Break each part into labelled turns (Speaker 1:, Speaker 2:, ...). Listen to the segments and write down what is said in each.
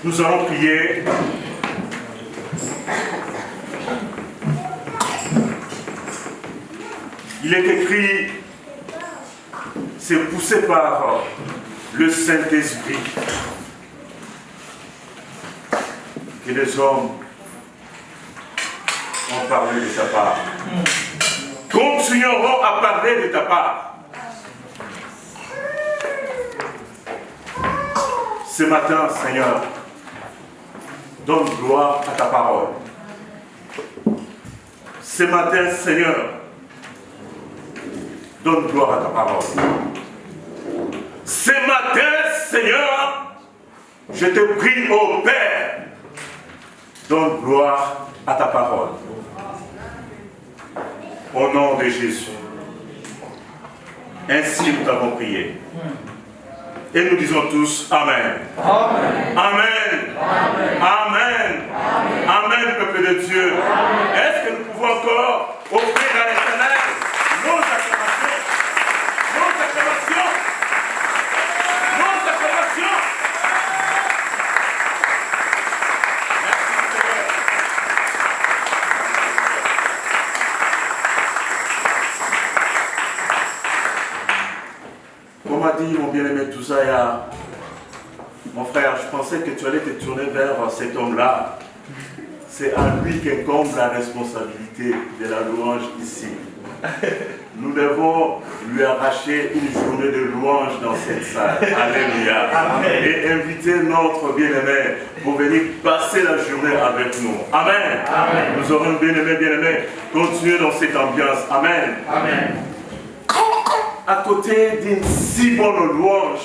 Speaker 1: Nous allons prier. Il est écrit, c'est poussé par le Saint-Esprit que les hommes ont parlé de ta part. Continueront à parler de ta part. Ce matin, Seigneur, donne gloire à ta parole. Ce matin, Seigneur, donne gloire à ta parole. Ce matin, Seigneur, je te prie, ô Père, donne gloire à ta parole. Au nom de Jésus. Ainsi nous t'avons prié. Et nous disons tous Amen. Amen. Amen. Amen. Amen. Amen, peuple de Dieu. Est-ce que nous pouvons encore offrir à l'Éternel nos acclamations? Nos acclamations. Nos acclamations. On m'a dit, mon bien-aimé, tout ça, mon frère, je pensais que tu allais te tourner vers cet homme-là. C'est à lui qu'incombe la responsabilité de la louange ici. Nous devons lui arracher une journée de louange dans cette salle. Alléluia. Amen. Et inviter notre bien-aimé pour venir passer la journée avec nous. Amen. Amen. Nous aurons bien-aimé, continuer dans cette ambiance. Amen. Amen. À côté d'une si bonne louange,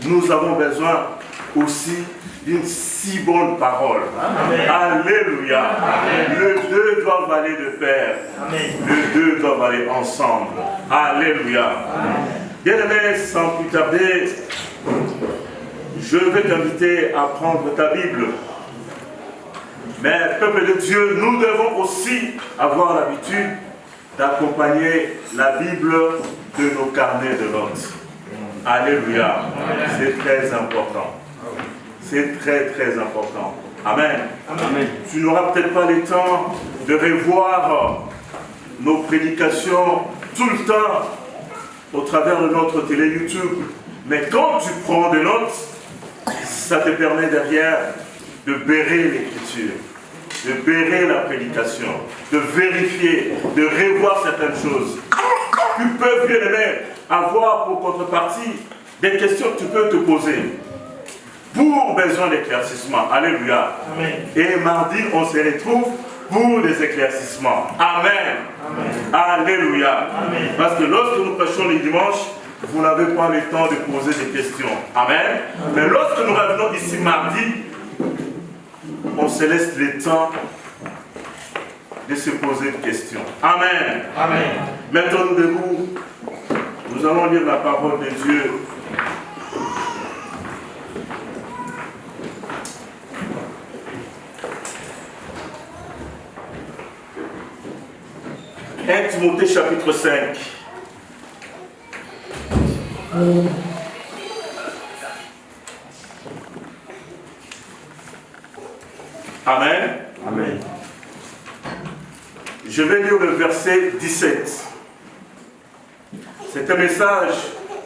Speaker 1: nous avons besoin aussi d'une si bonne parole. Amen. Alléluia. Amen. Les deux doivent aller de pair. Amen. Les deux doivent aller ensemble. Alléluia. Bien-aimé, sans plus tarder, je vais t'inviter à prendre ta Bible. Mais, peuple de Dieu, nous devons aussi avoir l'habitude d'accompagner la Bible de nos carnets de notes. Alléluia. C'est très important. C'est très très important. Amen. Amen. Tu n'auras peut-être pas le temps de revoir nos prédications tout le temps au travers de notre télé YouTube. Mais quand tu prends des notes, ça te permet derrière de bérer l'écriture, de bérer la prédication, de vérifier, de revoir certaines choses. Tu peux, bien aimé, avoir pour contrepartie des questions que tu peux te poser pour besoin d'éclaircissement. Alléluia. Amen. Et mardi, on se retrouve pour des éclaircissements. Amen. Amen. Alléluia. Amen. Parce que lorsque nous prêchons les dimanches, vous n'avez pas le temps de poser des questions. Amen. Amen. Mais lorsque nous revenons ici mardi, on se laisse le temps de se poser des questions. Amen. Amen. Mettons-nous debout. Nous allons lire la parole de Dieu. Timothée chapitre 5. Amen. Amen. Je vais lire le verset 17. C'est un message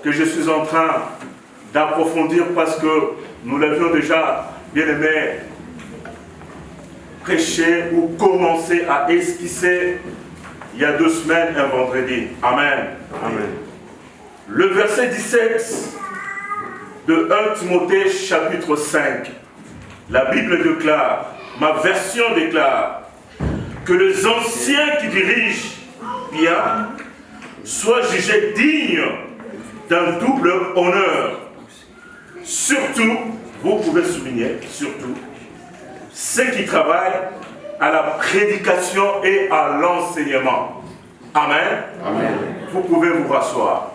Speaker 1: que je suis en train d'approfondir parce que nous l'avions déjà, bien aimé, prêché ou commencé à esquisser il y a 2 semaines, un vendredi. Amen. Amen. Le verset 17 de 1 Timothée chapitre 5. La Bible déclare, ma version déclare, que les anciens qui dirigent bien soient jugés dignes d'un double honneur. Surtout, vous pouvez souligner, surtout, ceux qui travaillent à la prédication et à l'enseignement. Amen. Amen. Vous pouvez vous rasseoir.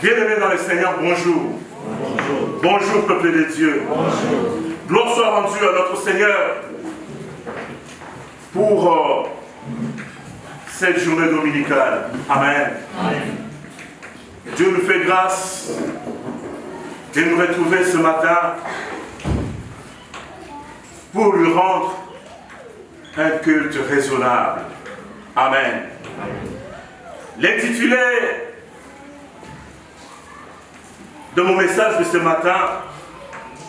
Speaker 1: Bien-aimés dans le Seigneur, bonjour. Bonjour. Bonjour, peuple de Dieu. Bonjour. Gloire soit rendue à notre Seigneur pour cette journée dominicale. Amen. Amen. Dieu nous fait grâce de nous retrouver ce matin pour lui rendre un culte raisonnable. Amen. L'intitulé de mon message de ce matin,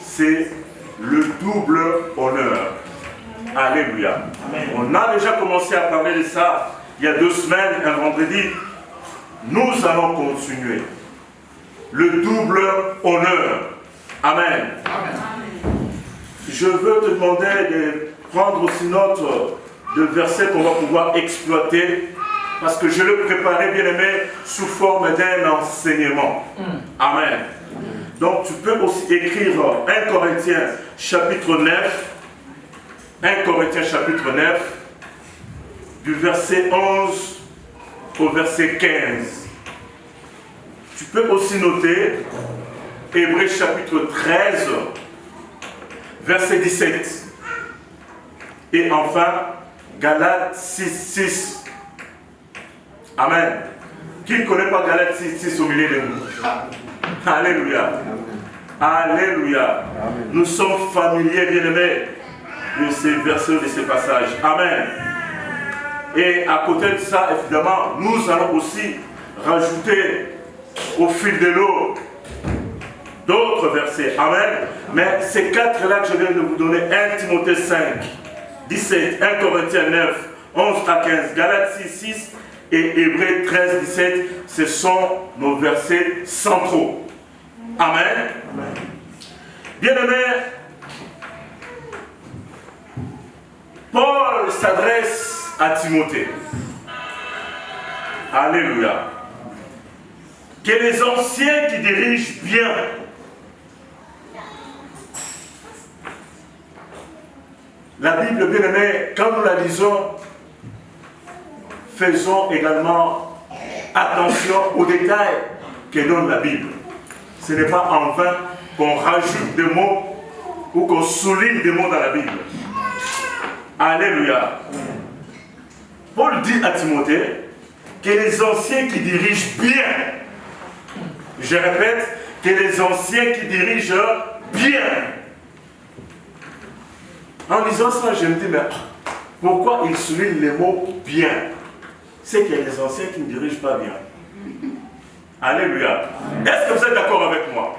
Speaker 1: c'est le double honneur. Alléluia. Amen. On a déjà commencé à parler de ça il y a 2 semaines, un vendredi. Nous allons continuer. Le double honneur. Amen. Amen. Je veux te demander de prendre aussi note de versets qu'on va pouvoir exploiter, parce que je l'ai préparé, bien aimé, sous forme d'un enseignement. Amen. Donc tu peux aussi écrire 1 Corinthiens chapitre 9, 1 Corinthiens chapitre 9, du verset 11 au verset 15. Tu peux aussi noter Hébreux chapitre 13, verset 17. Et enfin, Galates 6, 6. Amen. Qui ne connaît pas Galates 6, 6 au milieu de nous? Alléluia. Alléluia. Amen. Nous sommes familiers, bien-aimés, de ces versets, de ces passages. Amen. Et à côté de ça, évidemment, nous allons aussi rajouter au fil de l'eau d'autres versets. Amen. Mais ces 4-là que je viens de vous donner, 1 Timothée 5, 17, 1 Corinthiens 9, 11 à 15, Galates 6, 6 et Hébreux 13, 17, ce sont nos versets centraux. Amen. Amen. Bien-aimés, Paul s'adresse à Timothée. Alléluia. Que les anciens qui dirigent bien la Bible, bien aimée, quand nous la lisons, faisons également attention aux détails que donne la Bible. Ce n'est pas en vain qu'on rajoute des mots ou qu'on souligne des mots dans la Bible. Alléluia. Paul dit à Timothée que les anciens qui dirigent bien, je répète, que les anciens qui dirigent bien. En lisant ça, je me dis, mais pourquoi il souligne les mots bien? C'est qu'il y a des anciens qui ne dirigent pas bien. Alléluia. Est-ce que vous êtes d'accord avec moi?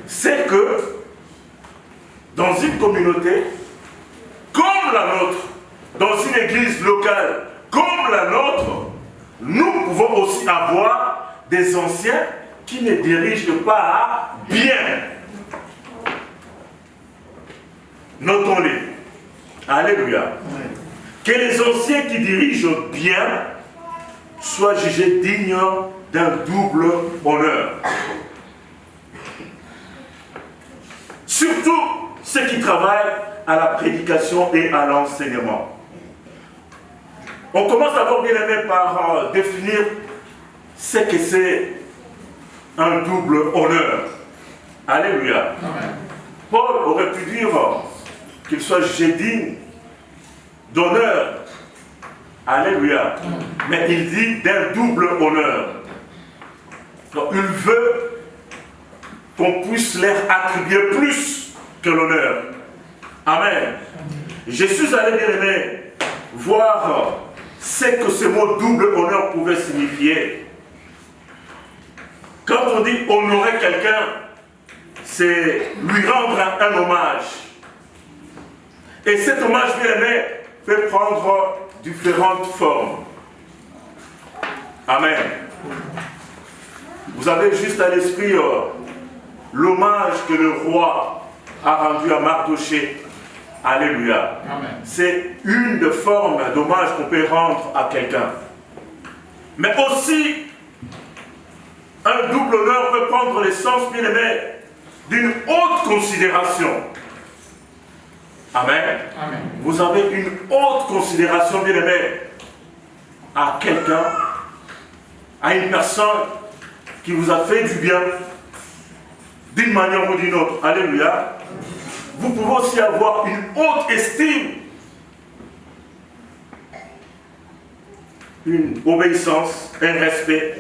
Speaker 1: C'est que dans une communauté comme la nôtre, dans une église locale comme la nôtre, nous pouvons aussi avoir des anciens qui ne dirigent pas bien. Notons-les. Alléluia. Que les anciens qui dirigent bien soient jugés dignes d'un double honneur. Surtout ceux qui travaillent à la prédication et à l'enseignement. On commence d'abord, bien aimé, par définir ce que c'est un double honneur. Alléluia. Amen. Paul aurait pu dire qu'il soit jugé digne d'honneur. Alléluia. Mais il dit d'un double honneur. Donc il veut qu'on puisse leur attribuer plus que l'honneur. Amen. Je suis allé, bien aimé, voir ce que ce mot double honneur pouvait signifier. Quand on dit honorer quelqu'un, c'est lui rendre un hommage. Et cet hommage, bien aimé, peut prendre différentes formes. Amen. Vous avez juste à l'esprit l'hommage que le roi a rendu à Mardochée. Alléluia. C'est une des formes d'hommage qu'on peut rendre à quelqu'un. Mais aussi, un double honneur peut prendre le sens, bien aimé, d'une haute considération. Amen. Amen. Vous avez une haute considération, bien aimé, à quelqu'un, à une personne qui vous a fait du bien, d'une manière ou d'une autre. Alléluia. Vous pouvez aussi avoir une haute estime, une obéissance, un respect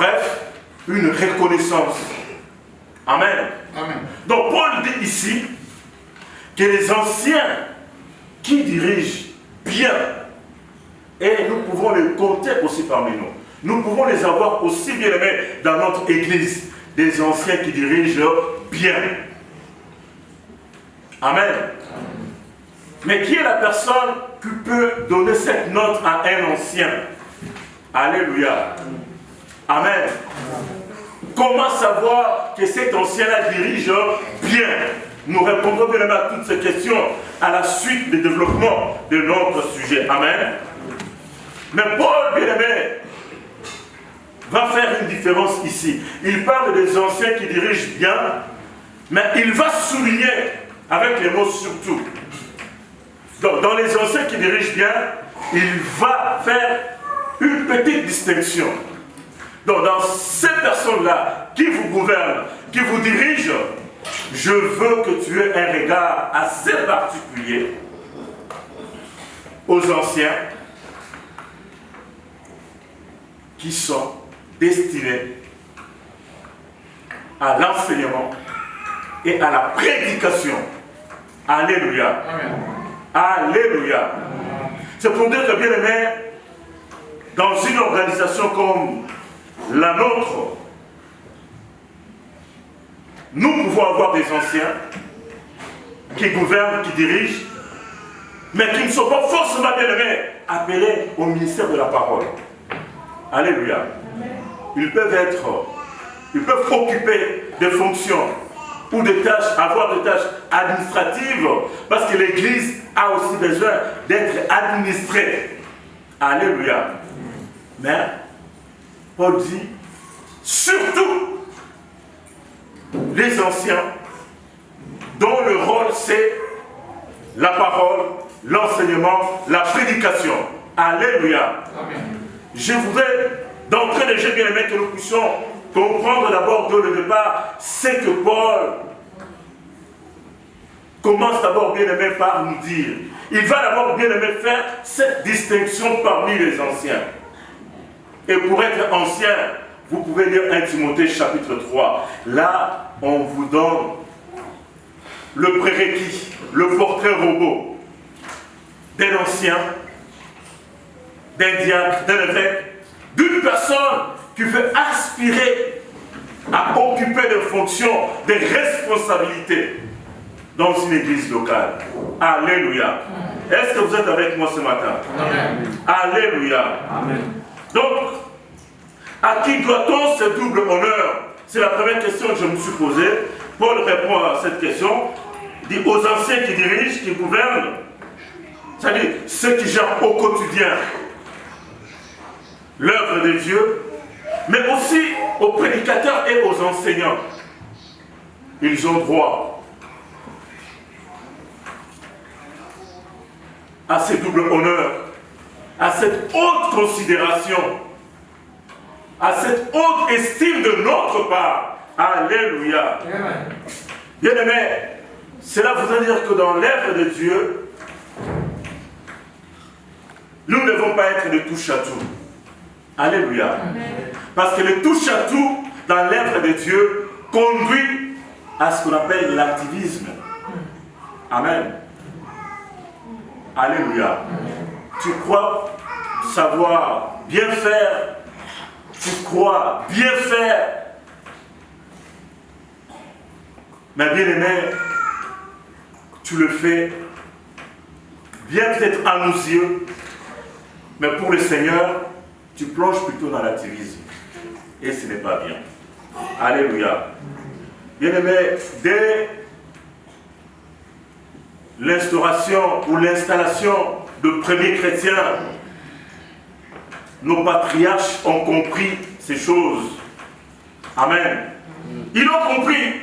Speaker 1: Bref, une reconnaissance. Amen.
Speaker 2: Amen.
Speaker 1: Donc Paul dit ici que les anciens qui dirigent bien, et nous pouvons les compter aussi parmi nous. Nous pouvons les avoir aussi bien aimés dans notre église. Des anciens qui dirigent bien. Amen. Mais qui est la personne qui peut donner cette note à un ancien? Alléluia. Amen. Comment savoir que cet ancien-là dirige bien? Nous répondrons bien à toutes ces questions à la suite du développement de notre sujet. Amen. Mais Paul, bien aimé, va faire une différence ici. Il parle des anciens qui dirigent bien, mais il va souligner avec les mots surtout. Donc, dans les anciens qui dirigent bien, il va faire une petite distinction. Donc, dans ces personnes-là qui vous gouvernent, qui vous dirigent, je veux que tu aies un regard assez particulier aux anciens qui sont destinés à l'enseignement et à la prédication. Alléluia.
Speaker 2: Amen.
Speaker 1: Alléluia. C'est pour dire que, bien aimé, dans une organisation comme la nôtre, nous pouvons avoir des anciens qui gouvernent, qui dirigent, mais qui ne sont pas forcément, bien aimés, appelés au ministère de la parole. Alléluia. Ils peuvent occuper des fonctions ou des tâches, avoir des tâches administratives, parce que l'Église a aussi besoin d'être administrée. Alléluia. Mais Paul dit, surtout les anciens, dont le rôle c'est la parole, l'enseignement, la prédication. Alléluia.
Speaker 2: Amen.
Speaker 1: Je voudrais, d'entrée de jeu, bien aimé, que nous puissions comprendre d'abord dès le départ, c'est que Paul commence d'abord, bien aimé, par nous dire. Il va d'abord, bien aimé, faire cette distinction parmi les anciens. Et pour être ancien, vous pouvez lire 1 Timothée chapitre 3. Là, on vous donne le prérequis, le portrait robot d'un ancien, d'un diacre, d'un évêque, d'une personne qui veut aspirer à occuper des fonctions, des responsabilités dans une église locale. Alléluia. Est-ce que vous êtes avec moi ce matin?
Speaker 2: Amen.
Speaker 1: Alléluia.
Speaker 2: Amen.
Speaker 1: Donc, à qui doit-on ce double honneur? C'est la première question que je me suis posée. Paul répond à cette question. Il dit aux anciens qui dirigent, qui gouvernent, c'est-à-dire ceux qui gèrent au quotidien l'œuvre de Dieu, mais aussi aux prédicateurs et aux enseignants. Ils ont droit à ce double honneur, à cette haute considération, à cette haute estime de notre part. Alléluia.
Speaker 2: Amen.
Speaker 1: Bien-aimés, cela voudrait dire que dans l'œuvre de Dieu, nous ne devons pas être de touche à tout. Alléluia. Amen. Parce que le touche à tout dans l'œuvre de Dieu conduit à ce qu'on appelle l'activisme. Amen. Alléluia. Tu crois savoir bien faire, tu crois bien faire, mais bien aimé, tu le fais bien peut-être à nos yeux, mais pour le Seigneur, tu plonges plutôt dans l'activisme. Et ce n'est pas bien. Alléluia. Bien-aimé, dès l'instauration ou l'installation de premiers chrétiens, nos patriarches ont compris ces choses. Amen. Ils ont compris.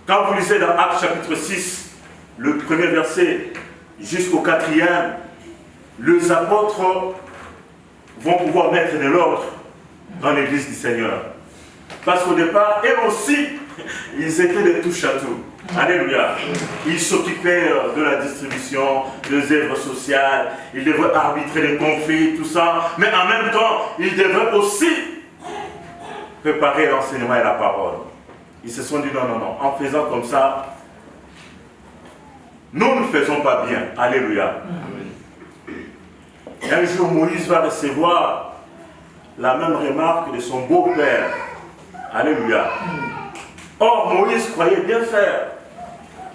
Speaker 1: Quand vous lisez dans Actes chapitre 6, le premier verset jusqu'au 4e, les apôtres vont pouvoir mettre de l'ordre dans l'église du Seigneur. Parce qu'au départ, eux aussi, ils étaient des touche-à-tout. Alléluia. Ils s'occupaient de la distribution, des œuvres sociales, ils devaient arbitrer les conflits, tout ça. Mais en même temps, ils devaient aussi préparer l'enseignement et la parole. Ils se sont dit non, non, non, en faisant comme ça, nous ne faisons pas bien. Alléluia. Un jour, Moïse va recevoir la même remarque de son beau-père. Alléluia. Or, Moïse croyait bien faire.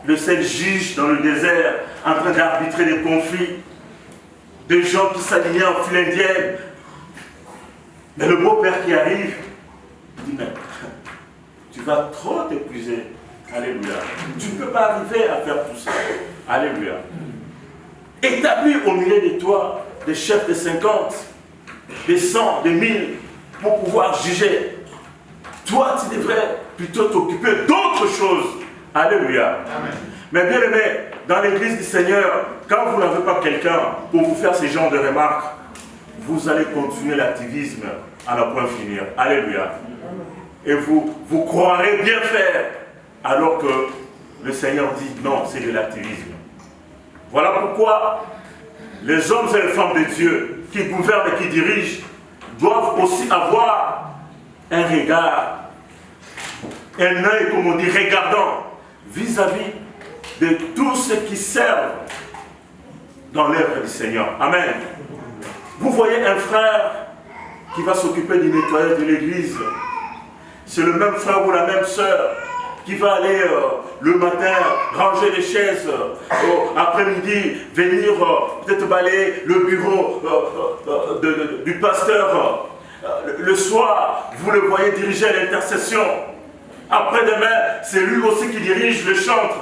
Speaker 1: Le seul juge dans le désert, en train d'arbitrer des conflits, des gens qui s'alignaient en file indienne. Mais le beau-père qui arrive, dit, mais tu vas trop t'épuiser. Alléluia. Tu ne peux pas arriver à faire tout ça. Alléluia. Établis au milieu de toi des chefs de 50, des 100, des 1000, pour pouvoir juger. Toi, tu devrais plutôt t'occuper d'autres choses. Alléluia. Amen. Mais bien aimé, dans l'église du Seigneur, quand vous n'avez pas quelqu'un pour vous faire ce genre de remarques, vous allez continuer l'activisme à ne point finir. Alléluia. Et vous croirez bien faire, alors que le Seigneur dit non, c'est de l'activisme. Voilà pourquoi les hommes et les femmes de Dieu qui gouvernent et qui dirigent doivent aussi avoir un regard, un œil, comme on dit, regardant vis-à-vis de tous ceux qui servent dans l'œuvre du Seigneur. Amen. Vous voyez un frère qui va s'occuper du nettoyage de l'église. C'est le même frère ou la même sœur qui va aller le matin ranger les chaises, après-midi venir peut-être balayer le bureau du pasteur. Le soir, vous le voyez diriger l'intercession. Après-demain, c'est lui aussi qui dirige le chantre.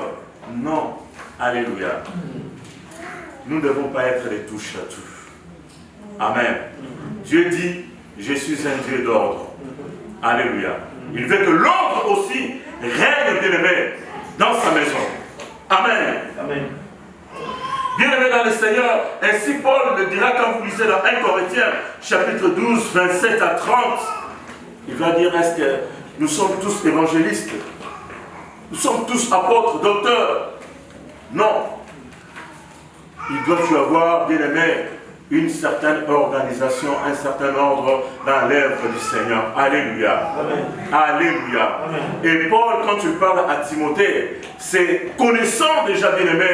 Speaker 1: Non. Alléluia. Nous ne devons pas être des touches à tout. Amen. Dieu dit, je suis un Dieu d'ordre. Alléluia. Il veut que l'ordre aussi règne, bien-aimé, dans sa maison. Amen. Amen. Bien-aimé dans le Seigneur, ainsi Paul le dira quand vous lisez dans 1 Corinthiens, chapitre 12, 27 à 30. Il va dire, est-ce que nous sommes tous évangélistes? Nous sommes tous apôtres, docteurs? Non. Il doit y avoir, bien-aimé, une certaine organisation, un certain ordre dans l'œuvre du Seigneur. Alléluia. Amen. Alléluia. Amen. Et Paul, quand tu parles à Timothée, c'est connaissant déjà, bien-aimé,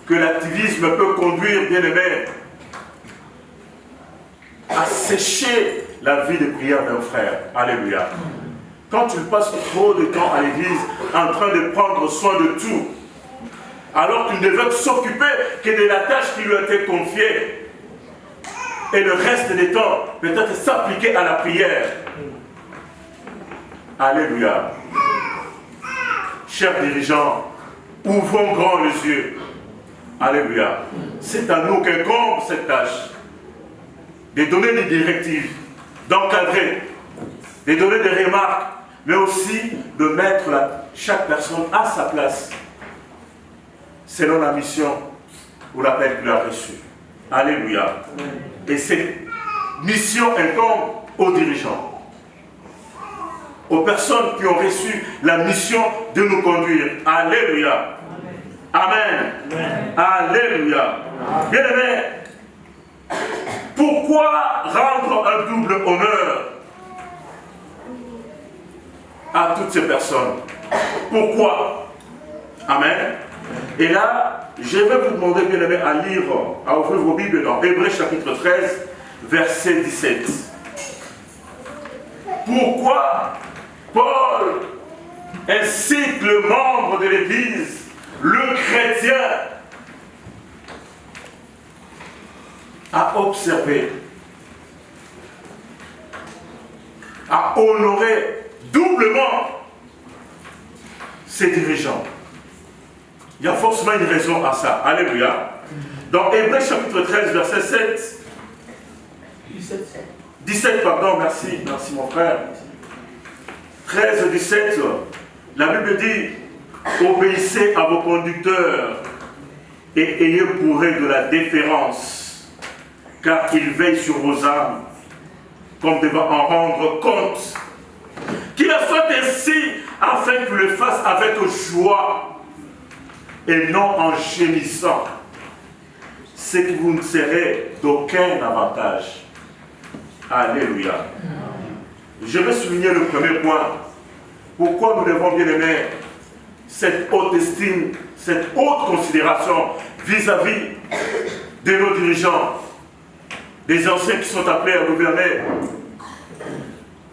Speaker 1: que l'activisme peut conduire, bien-aimé, à sécher la vie de prière d'un frère. Alléluia. Quand tu passes trop de temps à l'église en train de prendre soin de tout, alors qu'il ne devait s'occuper que de la tâche qui lui a été confiée, et le reste des temps, peut-être s'appliquer à la prière. Alléluia. Chers dirigeants, ouvrons grand les yeux. Alléluia. C'est à nous qu'incombe cette tâche. De donner des directives, d'encadrer, de donner des remarques, mais aussi de mettre chaque personne à sa place, selon la mission ou l'appel qu'il a reçu. Alléluia. Et cette mission incombe aux dirigeants, aux personnes qui ont reçu la mission de nous conduire. Alléluia. Amen. Amen. Alléluia. Bien-aimés, pourquoi rendre un double honneur à toutes ces personnes? Pourquoi? Amen. Et là, je vais vous demander, bien-aimés, à lire, à ouvrir vos Bibles dans Hébreux chapitre 13, verset 17. Pourquoi Paul incite le membre de l'Église, le chrétien, à observer, à honorer doublement ses dirigeants? Il y a forcément une raison à ça. Alléluia. Dans Hébreux chapitre 13, verset 7. 17, pardon, merci mon frère. 13, 17. La Bible dit, obéissez à vos conducteurs et ayez pour eux de la déférence, car ils veillent sur vos âmes, comme devant en rendre compte. Qu'il en soit ainsi, afin qu'ils le fassent avec joie, et non en gémissant, c'est que vous ne serez d'aucun avantage. Alléluia. je vais souligner le premier point. Pourquoi nous devons bien aimer cette haute estime, cette haute considération vis-à-vis de nos dirigeants, des anciens qui sont appelés à gouverner,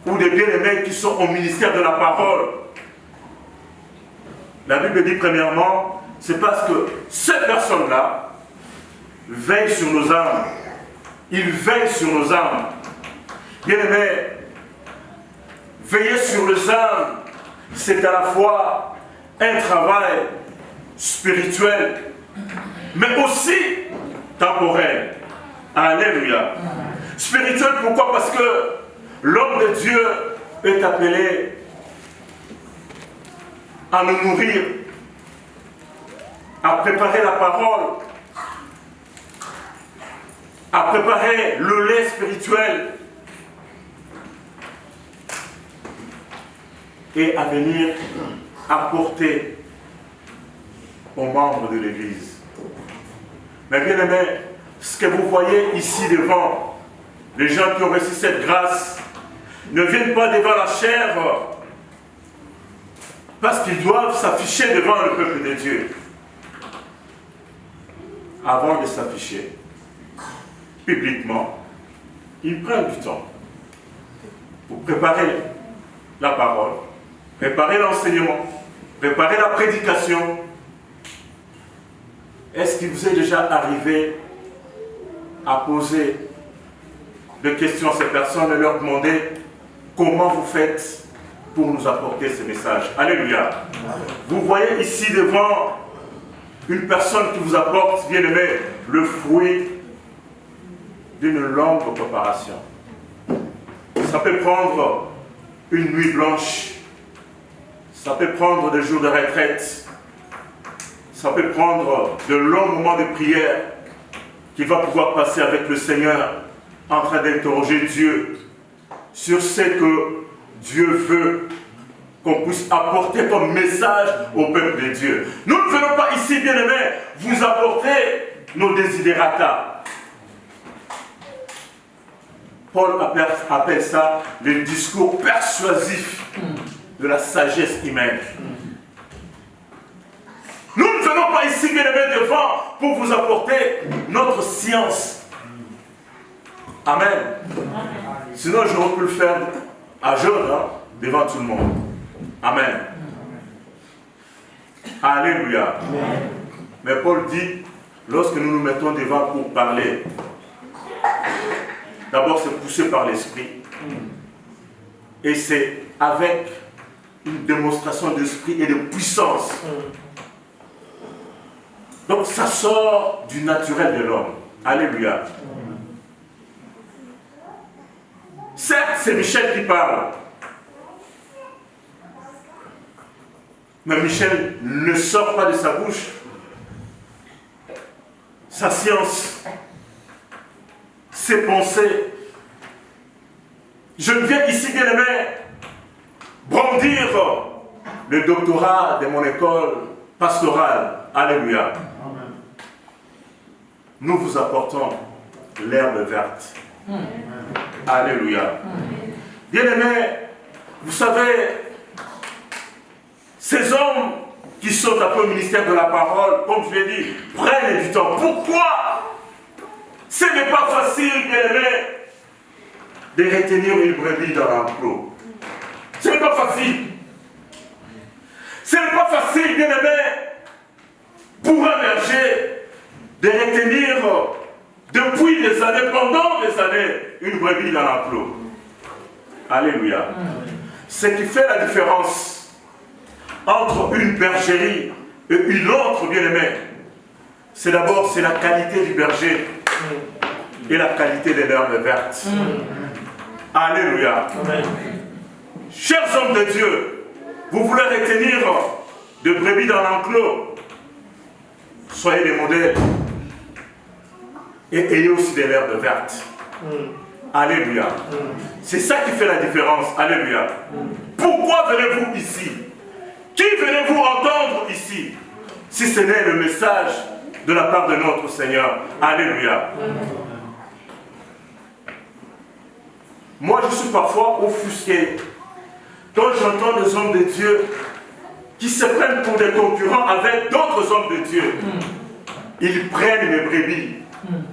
Speaker 1: ou des bien-aimés qui sont au ministère de la parole. La Bible dit premièrement, c'est parce que ces personnes-là veillent sur nos âmes. Ils veillent sur nos âmes. Bien-aimés, veiller sur les âmes, c'est à la fois un travail spirituel, mais aussi temporel. Alléluia. Spirituel, pourquoi? Parce que l'homme de Dieu est appelé à nous nourrir, à préparer la parole, à préparer le lait spirituel et à venir apporter aux membres de l'Église. Mais bien aimé, ce que vous voyez ici devant, les gens qui ont reçu cette grâce, ne viennent pas devant la chair parce qu'ils doivent s'afficher devant le peuple de Dieu. Avant de s'afficher publiquement, ils prennent du temps pour préparer la parole, préparer l'enseignement, préparer la prédication. Est-ce qu'il vous est déjà arrivé à poser des questions à ces personnes et leur demander comment vous faites pour nous apporter ce message? Alléluia. Vous voyez ici devant une personne qui vous apporte, bien aimé, le fruit d'une longue préparation. Ça peut prendre une nuit blanche, ça peut prendre des jours de retraite, ça peut prendre de longs moments de prière qu'il va pouvoir passer avec le Seigneur en train d'interroger Dieu sur ce que Dieu veut qu'on puisse apporter comme message au peuple de Dieu. Nous ne venons pas ici, bien-aimés, vous apporter nos désidérata. Paul appelle ça le discours persuasif de la sagesse humaine. Nous ne venons pas ici, bien-aimés, devant pour vous apporter notre science. Amen. Sinon, j'aurais pu le faire à jeune, devant tout le monde. Amen. Alléluia. Mais Paul dit, lorsque nous nous mettons devant pour parler, d'abord c'est poussé par l'esprit. Et c'est avec une démonstration d'esprit et de puissance. Donc ça sort du naturel de l'homme. Alléluia. Certes, c'est Michel qui parle. Mais Michel ne sort pas de sa bouche sa science, ses pensées. Je ne viens ici, bien aimé, brandir le doctorat de mon école pastorale. Alléluia. Nous vous apportons l'herbe verte. Alléluia. Bien aimé, vous savez, ces hommes qui sont un peu au ministère de la parole, comme je l'ai dit, prennent du temps. Pourquoi? Ce n'est pas facile, bien aimé, de retenir une brebis dans l'enclos. Ce n'est pas facile. Ce n'est pas facile, bien aimé, pour un berger de retenir depuis des années, pendant des années, une brebis dans l'enclos. Alléluia. Ce qui fait la différence entre une bergerie et une autre, bien-aimée, c'est d'abord la qualité du berger et la qualité de l'herbe verte. Alléluia. Chers hommes de Dieu, vous voulez retenir de brebis dans l'enclos, soyez des modèles et ayez aussi de l'herbe verte. Alléluia. C'est ça qui fait la différence. Alléluia. Pourquoi venez-vous ici? Qui venez-vous entendre ici? Si ce n'est le message de la part de notre Seigneur. Alléluia. moi je suis parfois offusqué quand j'entends des hommes de Dieu qui se prennent pour des concurrents avec d'autres hommes de Dieu. Ils prennent mes brebis,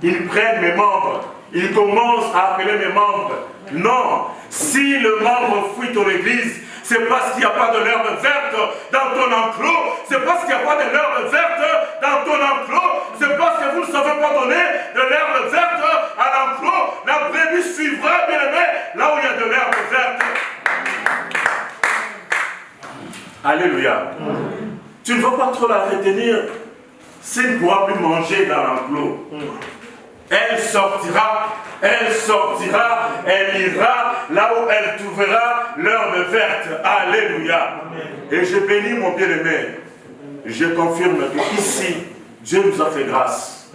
Speaker 1: ils prennent mes membres, ils commencent à appeler mes membres. Non, si le membre fuit ton église, c'est parce qu'il n'y a pas de l'herbe verte dans ton enclos, c'est parce qu'il n'y a pas de l'herbe verte dans ton enclos, c'est parce que vous ne savez pas donner de l'herbe verte à l'enclos. La brebis suivra, bien aimé, là où il y a de l'herbe verte. Alléluia. Tu ne vas pas trop la retenir, s'il ne pourra plus manger dans l'enclos. Elle sortira, elle ira là où elle trouvera l'herbe verte. Alléluia. Et je bénis mon bien-aimé. Je confirme que ici, Dieu nous a fait grâce.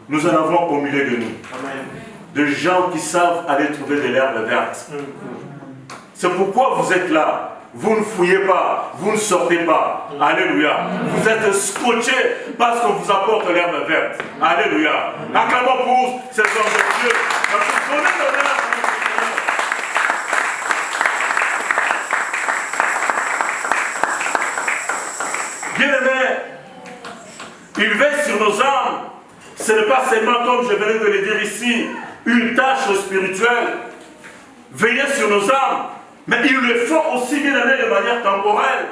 Speaker 1: Nous en avons au milieu de nous. De gens qui savent aller trouver de l'herbe verte. C'est pourquoi vous êtes là. Vous ne fouillez pas, vous ne sortez pas. Alléluia. Vous êtes scotchés parce qu'on vous apporte l'herbe verte. Alléluia. Acclamons pour ces hommes de Dieu. Parce que vous connaissez l'herbe. Bien-aimés, il veille sur nos âmes. Ce n'est pas seulement, comme je venais de le dire ici, une tâche spirituelle. Veiller sur nos âmes. Mais ils le font aussi, bien aimé, de manière temporelle.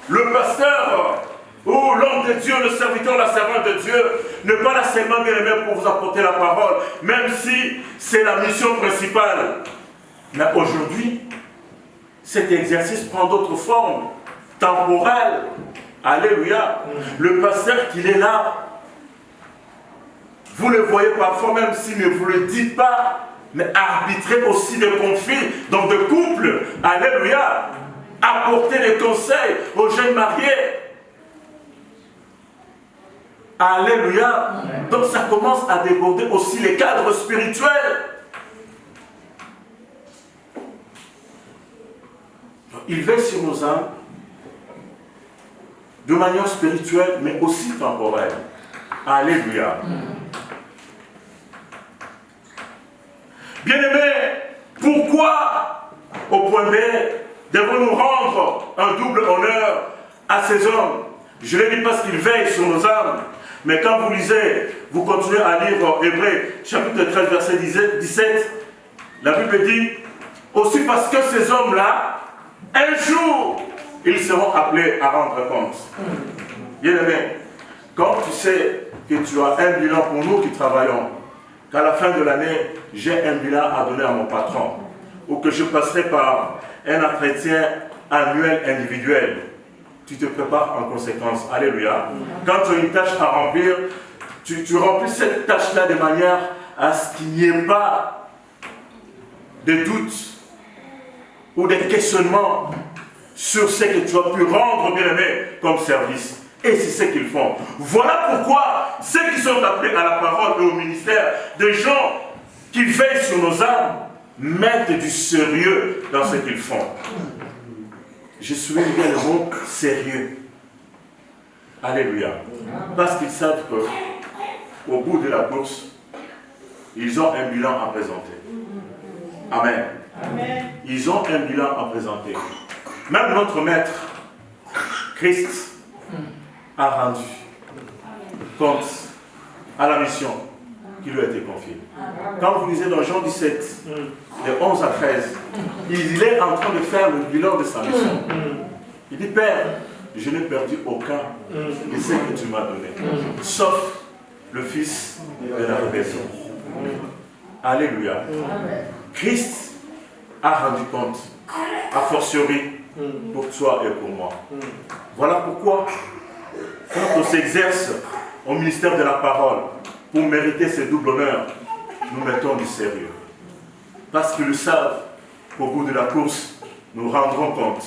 Speaker 1: Le pasteur ou l'homme de Dieu, le serviteur, la servante de Dieu, n'est pas là seulement, bien aimé, pour vous apporter la parole, même si c'est la mission principale. Mais aujourd'hui, cet exercice prend d'autres formes, temporelles. Alléluia. Le pasteur qu'il est là, vous le voyez parfois, même s'il ne vous le dit pas, mais arbitrer aussi des conflits dans des couples. Alléluia. Apporter des conseils aux jeunes mariés. Alléluia. Donc ça commence à déborder aussi les cadres spirituels. Il veille sur nos âmes de manière spirituelle, mais aussi temporelle. Alléluia. Bien-aimés, pourquoi, au point B, devons-nous rendre un double honneur à ces hommes? Je l'ai dit parce qu'ils veillent sur nos âmes. Mais quand vous lisez, vous continuez à lire Hébreux, chapitre 13, verset 17, la Bible dit, aussi parce que ces hommes-là, un jour, ils seront appelés à rendre compte. Bien-aimés, quand tu sais que tu as un bilan pour nous qui travaillons, qu'à la fin de l'année, j'ai un bilan à donner à mon patron, ou que je passerai par un entretien annuel individuel, tu te prépares en conséquence. Alléluia. Quand tu as une tâche à remplir, tu remplis cette tâche-là de manière à ce qu'il n'y ait pas de doutes ou de questionnements sur ce que tu as pu rendre, bien aimé, comme service. Et c'est ce qu'ils font. Voilà pourquoi ceux qui sont appelés à la parole et au ministère, des gens qui veillent sur nos âmes, mettent du sérieux dans ce qu'ils font. Je souligne bien le mot sérieux. Alléluia. Parce qu'ils savent qu'au bout de la course, ils ont un bilan à présenter. Amen. Amen. Ils ont un bilan à présenter. Même notre maître, Christ, a rendu compte à la mission qui lui a été confiée. Quand vous lisez dans Jean 17, de 11 à 13, il est en train de faire le bilan de sa mission. Il dit, Père, je n'ai perdu aucun de ce que tu m'as donné, sauf le fils de la rébellion. Alléluia. Christ a rendu compte, a fortiori, pour toi et pour moi. Voilà pourquoi, quand on s'exerce au ministère de la parole, pour mériter ce double honneur, nous mettons du sérieux. Parce qu'ils le savent qu'au bout de la course, nous rendrons compte.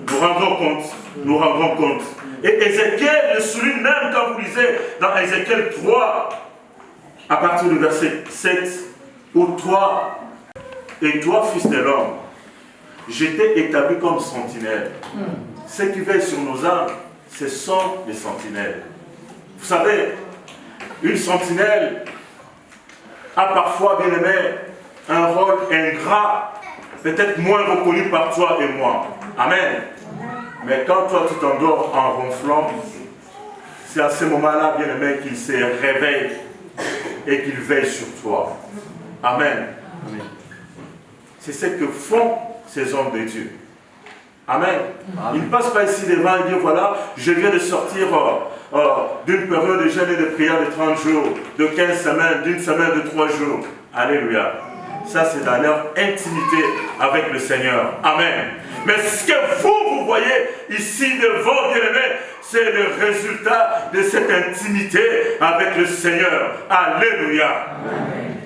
Speaker 1: Nous rendrons compte. Nous rendrons compte. Et Ézéchiel le souligne même quand vous lisez dans Ézéchiel 3, à partir du verset 7, où toi, et toi, fils de l'homme, j'étais établi comme sentinelle. Ceux qui veillent sur nos âmes, ce sont les sentinelles. Vous savez, une sentinelle a parfois, bien aimé, un rôle ingrat, peut-être moins reconnu par toi et moi. Amen. Mais quand toi tu t'endors en ronflant, c'est à ce moment-là, bien-aimé, qu'il se réveille et qu'il veille sur toi. Amen. Amen. C'est ce que font ces hommes de Dieu. Amen. Ils ne passent pas ici devant et disent, voilà, je viens de sortir d'une période de jeûne et de prière de 30 jours, de 15 semaines, d'une semaine, de 3 jours. Alléluia. Ça, c'est dans leur intimité avec le Seigneur. Amen. Mais ce que vous voyez ici devant, bien-aimés, c'est le résultat de cette intimité avec le Seigneur. Alléluia. Amen.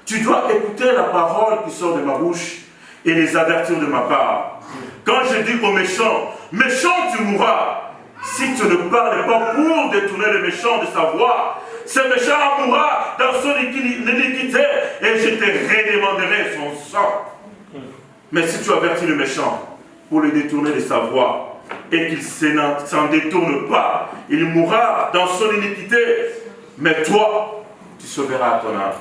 Speaker 1: Tu dois écouter la parole qui sort de ma bouche et les avertir de ma part. Quand je dis aux méchants, méchant tu mourras, si tu ne parles pas pour détourner le méchant de sa voie, ce méchant mourra dans son iniquité et je te redemanderai son sang. Mais si tu avertis le méchant pour le détourner de sa voie et qu'il ne s'en détourne pas, il mourra dans son iniquité, mais toi, tu sauveras ton âme.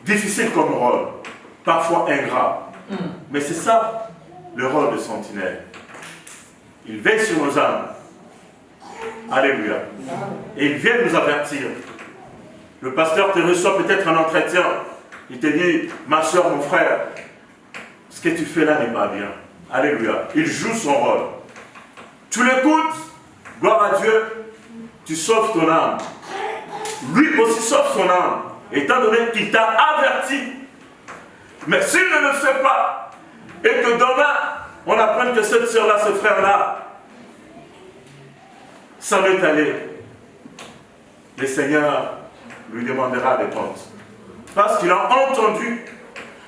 Speaker 1: Difficile comme rôle, parfois ingrat, mais c'est ça le rôle de sentinelle. Il veille sur nos âmes. Alléluia. Et il vient nous avertir. Le pasteur te reçoit peut-être un entretien. Il te dit, ma soeur, mon frère, ce que tu fais là n'est pas bien. Alléluia. Il joue son rôle. Tu l'écoutes, gloire à Dieu, tu sauves ton âme. Lui aussi sauve son âme, étant donné qu'il t'a averti. Mais s'il ne le fait pas, et que demain, on apprenne que cette soeur-là, ce frère-là, s'en est allé, le Seigneur lui demandera des comptes. Parce qu'il a entendu,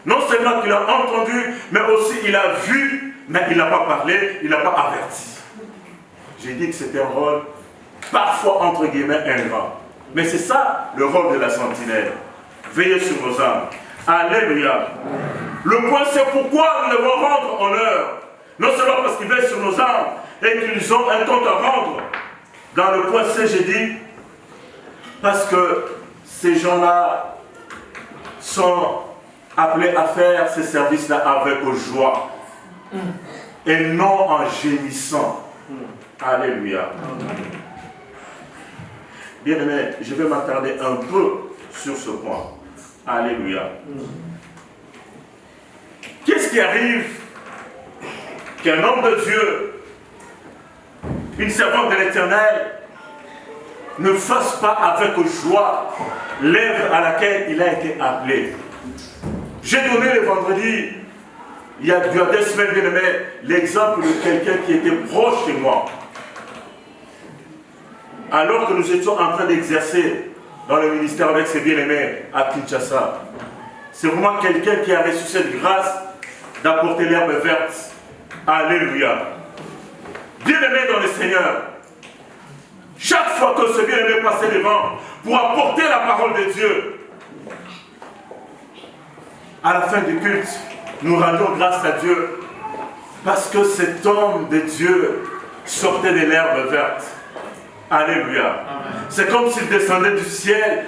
Speaker 1: non seulement qu'il a entendu, mais aussi il a vu, mais il n'a pas parlé, il n'a pas averti. J'ai dit que c'était un rôle parfois entre guillemets ingrat. Mais c'est ça le rôle de la sentinelle. Veillez sur vos âmes. Alléluia. Le point c'est pourquoi nous devons rendre honneur. Non seulement parce qu'ils veillent sur nos âmes et qu'ils ont un compte à rendre. Dans le point C, j'ai dit, parce que ces gens-là sont appelés à faire ces services-là avec joie et non en gémissant. Alléluia. Bien-aimé, je vais m'attarder un peu sur ce point. Alléluia. Qu'est-ce qui arrive qu'un homme de Dieu, une servante de l'Éternel, ne fasse pas avec joie l'œuvre à laquelle il a été appelé? J'ai donné le vendredi, il y a 2 semaines, bien aimé, l'exemple de quelqu'un qui était proche de moi. Alors que nous étions en train d'exercer dans le ministère avec ses bien-aimés à Kinshasa. C'est vraiment quelqu'un qui a reçu cette grâce d'apporter l'herbe verte. Alléluia. Bien-aimé dans le Seigneur, chaque fois que ce bien-aimé passait devant pour apporter la parole de Dieu, à la fin du culte, nous rendons grâce à Dieu parce que cet homme de Dieu sortait de l'herbe verte. Alléluia. C'est comme s'il descendait du ciel,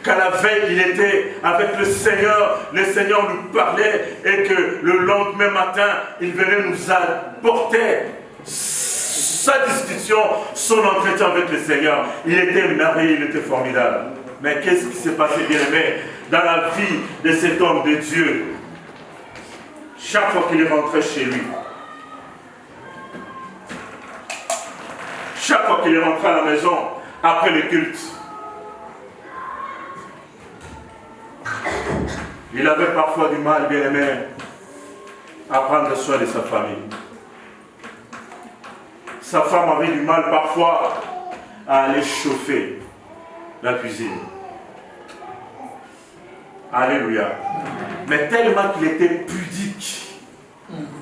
Speaker 1: qu'à la veille il était avec le Seigneur nous parlait et que le lendemain matin, il venait nous apporter sa discussion, son entretien avec le Seigneur. Il était merveilleux, il était formidable. Mais qu'est-ce qui s'est passé, bien-aimé, dans la vie de cet homme de Dieu? Chaque fois qu'il est rentré chez lui, chaque fois qu'il est rentré à la maison, après le culte, il avait parfois du mal, bien-aimé, à prendre soin de sa famille. Sa femme avait du mal parfois à aller chauffer la cuisine. Alléluia. Mais tellement qu'il était pudique.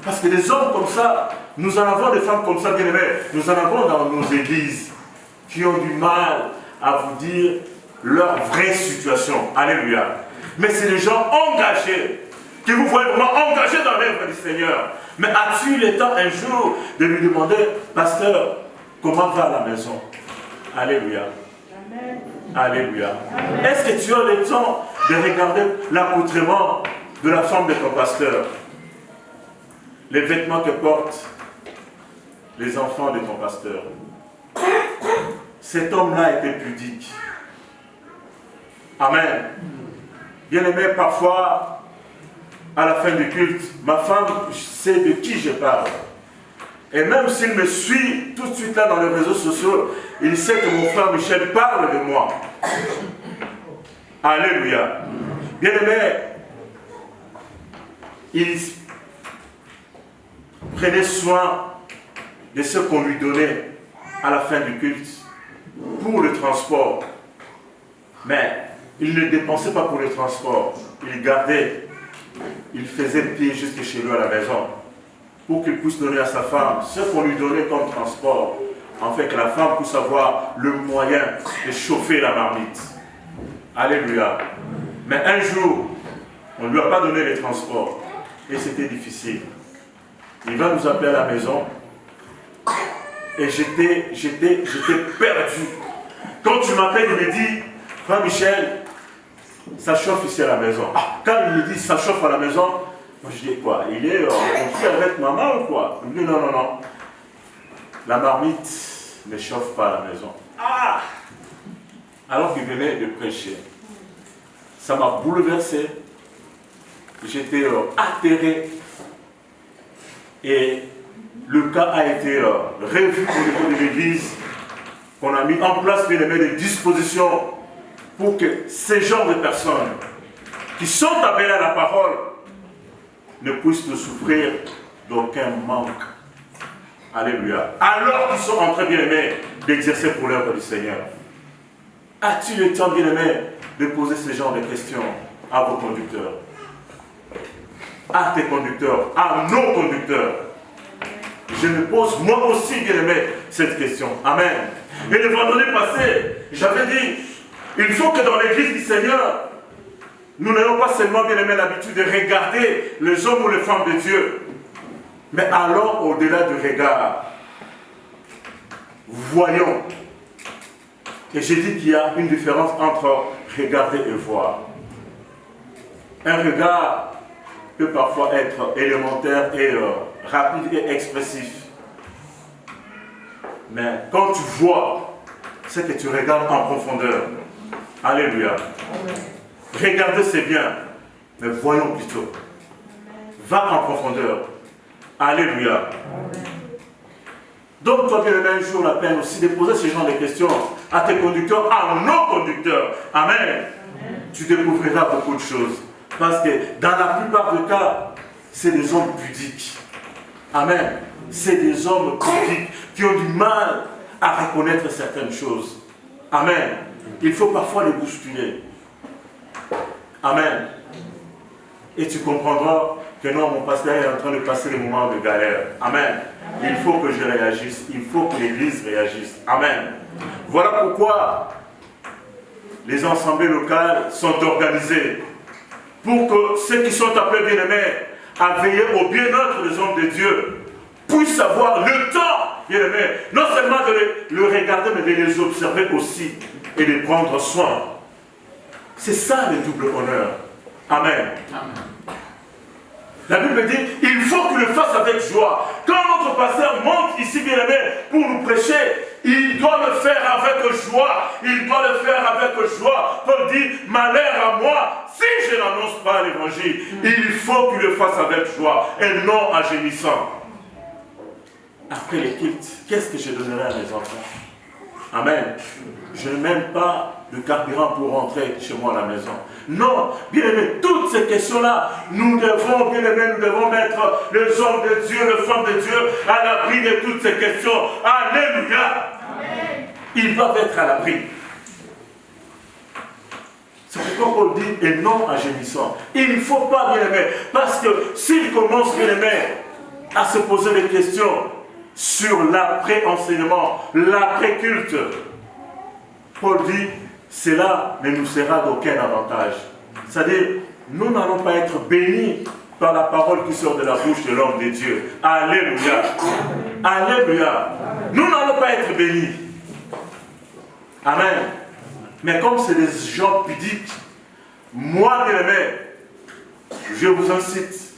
Speaker 1: Parce que des hommes comme ça, nous en avons des femmes comme ça, bien aimées, nous en avons dans nos églises qui ont du mal à vous dire leur vraie situation. Alléluia. Mais c'est des gens engagés, que vous voyez vraiment engagés dans l'œuvre du Seigneur. Mais as-tu eu le temps un jour de lui demander, pasteur, comment va la maison? Alléluia. Amen. Alléluia. Est-ce que tu as le temps de regarder l'accoutrement de la femme de ton pasteur? Les vêtements que portent les enfants de ton pasteur. Cet homme-là était pudique. Amen. Bien-aimé, parfois, à la fin du culte, ma femme sait de qui je parle. Et même s'il me suit tout de suite là dans les réseaux sociaux, il sait que mon frère Michel parle de moi. Alléluia. Bien-aimé, il prenait soin de ce qu'on lui donnait à la fin du culte pour le transport. Mais il ne dépensait pas pour le transport. Il gardait, il faisait pied jusque chez lui à la maison pour qu'il puisse donner à sa femme ce qu'on lui donnait comme transport, en fait que la femme puisse avoir le moyen de chauffer la marmite. Alléluia. Mais un jour, on ne lui a pas donné les transports et c'était difficile. Il va nous appeler à la maison et j'étais perdu. Quand tu m'appelles, il me dit, frère Michel, ça chauffe ici à la maison. Quand il me dit ça chauffe à la maison, moi je dis quoi? Il est conflit avec maman ou quoi? Il me dit non, non, non. La marmite ne chauffe pas à la maison. Alors qu'il venait de prêcher. Ça m'a bouleversé. J'étais atterré. Et le cas a été revu au niveau de l'église. On a mis en place des dispositions pour que ces genres de personnes qui sont appelées à la parole ne puissent ne souffrir d'aucun manque. Alléluia. Alors qu'ils sont en train, bien-aimés, d'exercer pour l'œuvre du Seigneur. As-tu le temps, bien-aimé, de poser ce genre de questions à vos conducteurs, à tes conducteurs, à nos conducteurs? Je me pose moi aussi, bien-aimé, cette question. Amen. Et le vendredi passé, j'avais dit, il faut que dans l'église du Seigneur, nous n'ayons pas seulement, bien-aimé, l'habitude de regarder les hommes ou les femmes de Dieu, mais alors au-delà du regard, voyons. Et j'ai dit qu'il y a une différence entre regarder et voir. Un regard peut parfois être élémentaire et rapide et expressif. Mais quand tu vois, c'est que tu regardes en profondeur. Alléluia. Regarder c'est bien, mais voyons plutôt. Va en profondeur. Alléluia. Donc toi, bien-aimé, un jour la peine aussi de poser ce genre de questions à tes conducteurs, à nos conducteurs. Amen. Amen. Tu découvriras beaucoup de choses. Parce que dans la plupart des cas, c'est des hommes pudiques. Amen. C'est des hommes pudiques qui ont du mal à reconnaître certaines choses. Amen. Il faut parfois les bousculer. Amen. Et tu comprendras que non, mon pasteur est en train de passer des moments de galère. Amen. Il faut que je réagisse. Il faut que l'Église réagisse. Amen. Voilà pourquoi les assemblées locales sont organisées. Pour que ceux qui sont appelés bien-aimés à veiller au bien-être des hommes de Dieu puissent avoir le temps, bien-aimés, non seulement de le regarder, mais de les observer aussi et de prendre soin. C'est ça le double honneur. Amen. Amen. La Bible dit, il faut qu'il le fasse avec joie. Quand notre pasteur monte ici, bien-aimé, pour nous prêcher, il doit le faire avec joie. Il doit le faire avec joie. Paul dit, malheur à moi, si je n'annonce pas l'évangile. Il faut qu'il le fasse avec joie et non en gémissant. Après les cultes, qu'est-ce que je donnerai à mes enfants? Amen. Je n'ai même pas de carburant pour rentrer chez moi à la maison. Non, bien aimé, toutes ces questions-là, nous devons, bien aimé, nous devons mettre les hommes de Dieu, les femmes de Dieu à l'abri de toutes ces questions. Alléluia. Amen. Ils doivent être à l'abri. C'est pourquoi Paul dit, et non en gémissant. Il ne faut pas, bien aimé, parce que s'il commence, bien aimé, à se poser des questions sur l'après-enseignement, l'après-culte, Paul dit, cela ne nous sera d'aucun avantage. C'est-à-dire, nous n'allons pas être bénis par la parole qui sort de la bouche de l'homme de Dieu. Alléluia. Alléluia. Nous n'allons pas être bénis. Amen. Mais comme c'est des gens pudiques, moi, bien aimé, je vous incite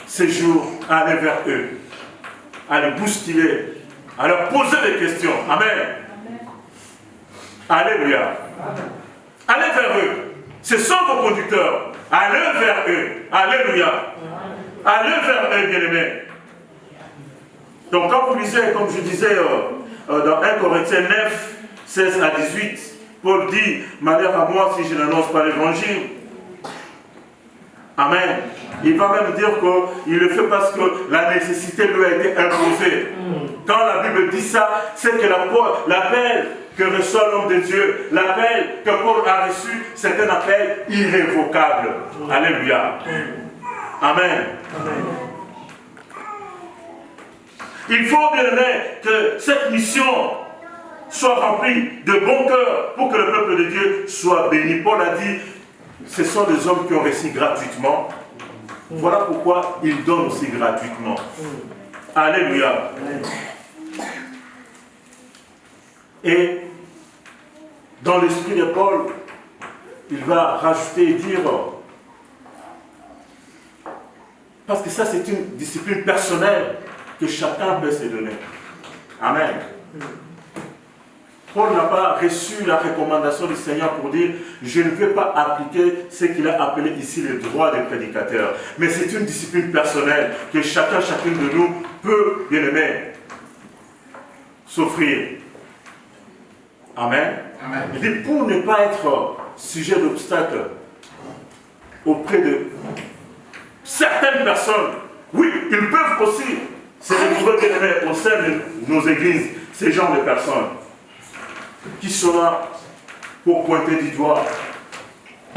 Speaker 1: ces jours à aller vers eux, à les bousculer, à leur poser des questions. Amen. Alléluia. Allez vers eux. Ce sont vos conducteurs. Allez vers eux. Alléluia. Allez vers eux, bien-aimés. Donc, quand vous lisez, comme je disais dans 1 Corinthiens 9, 16 à 18, Paul dit, malheur à moi si je n'annonce pas l'évangile. Amen. Il va même dire qu'il le fait parce que la nécessité lui a été imposée. Quand la Bible dit ça, c'est que l'appel que reçoit l'homme de Dieu, l'appel que Paul a reçu, c'est un appel irrévocable. Alléluia. Amen. Il faut bien aimer que cette mission soit remplie de bon cœur pour que le peuple de Dieu soit béni. Paul a dit, ce sont des hommes qui ont reçu gratuitement. Voilà pourquoi ils donnent aussi gratuitement. Alléluia. Et dans l'esprit de Paul, il va rajouter et dire, parce que ça c'est une discipline personnelle que chacun peut se donner. Amen. Paul n'a pas reçu la recommandation du Seigneur pour dire « Je ne vais pas appliquer ce qu'il a appelé ici le droit des prédicateurs ». Mais c'est une discipline personnelle que chacune de nous peut, bien aimer, s'offrir. Amen. Amen. Il dit pour ne pas être sujet d'obstacle auprès de certaines personnes, oui, ils peuvent aussi se retrouver, bien aimés, au sein de nos églises, ces genres de personnes qui sont là pour pointer du doigt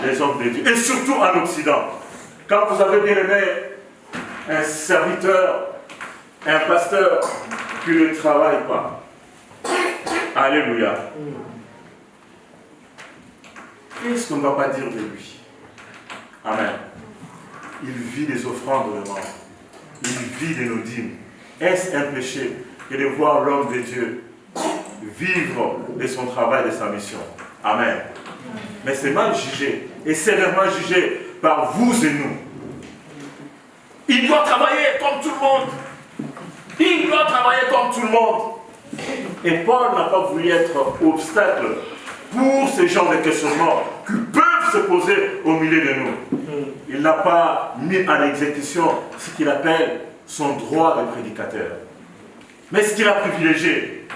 Speaker 1: les hommes de Dieu. Et surtout en Occident. Quand vous avez bien aimé un serviteur, un pasteur qui ne travaille pas. Alléluia. Qu'est-ce qu'on ne va pas dire de lui? Amen. Il vit des offrandes de mort. Il vit de nos dîmes. Est-ce un péché que de voir l'homme de Dieu vivre de son travail, de sa mission? Amen. Mais c'est mal jugé, et sévèrement jugé par vous et nous. Il doit travailler comme tout le monde. Il doit travailler comme tout le monde. Et Paul n'a pas voulu être obstacle pour ces gens de questionnement qui peuvent se poser au milieu de nous. Il n'a pas mis en exécution ce qu'il appelle son droit de prédicateur. Mais ce qu'il a privilégié,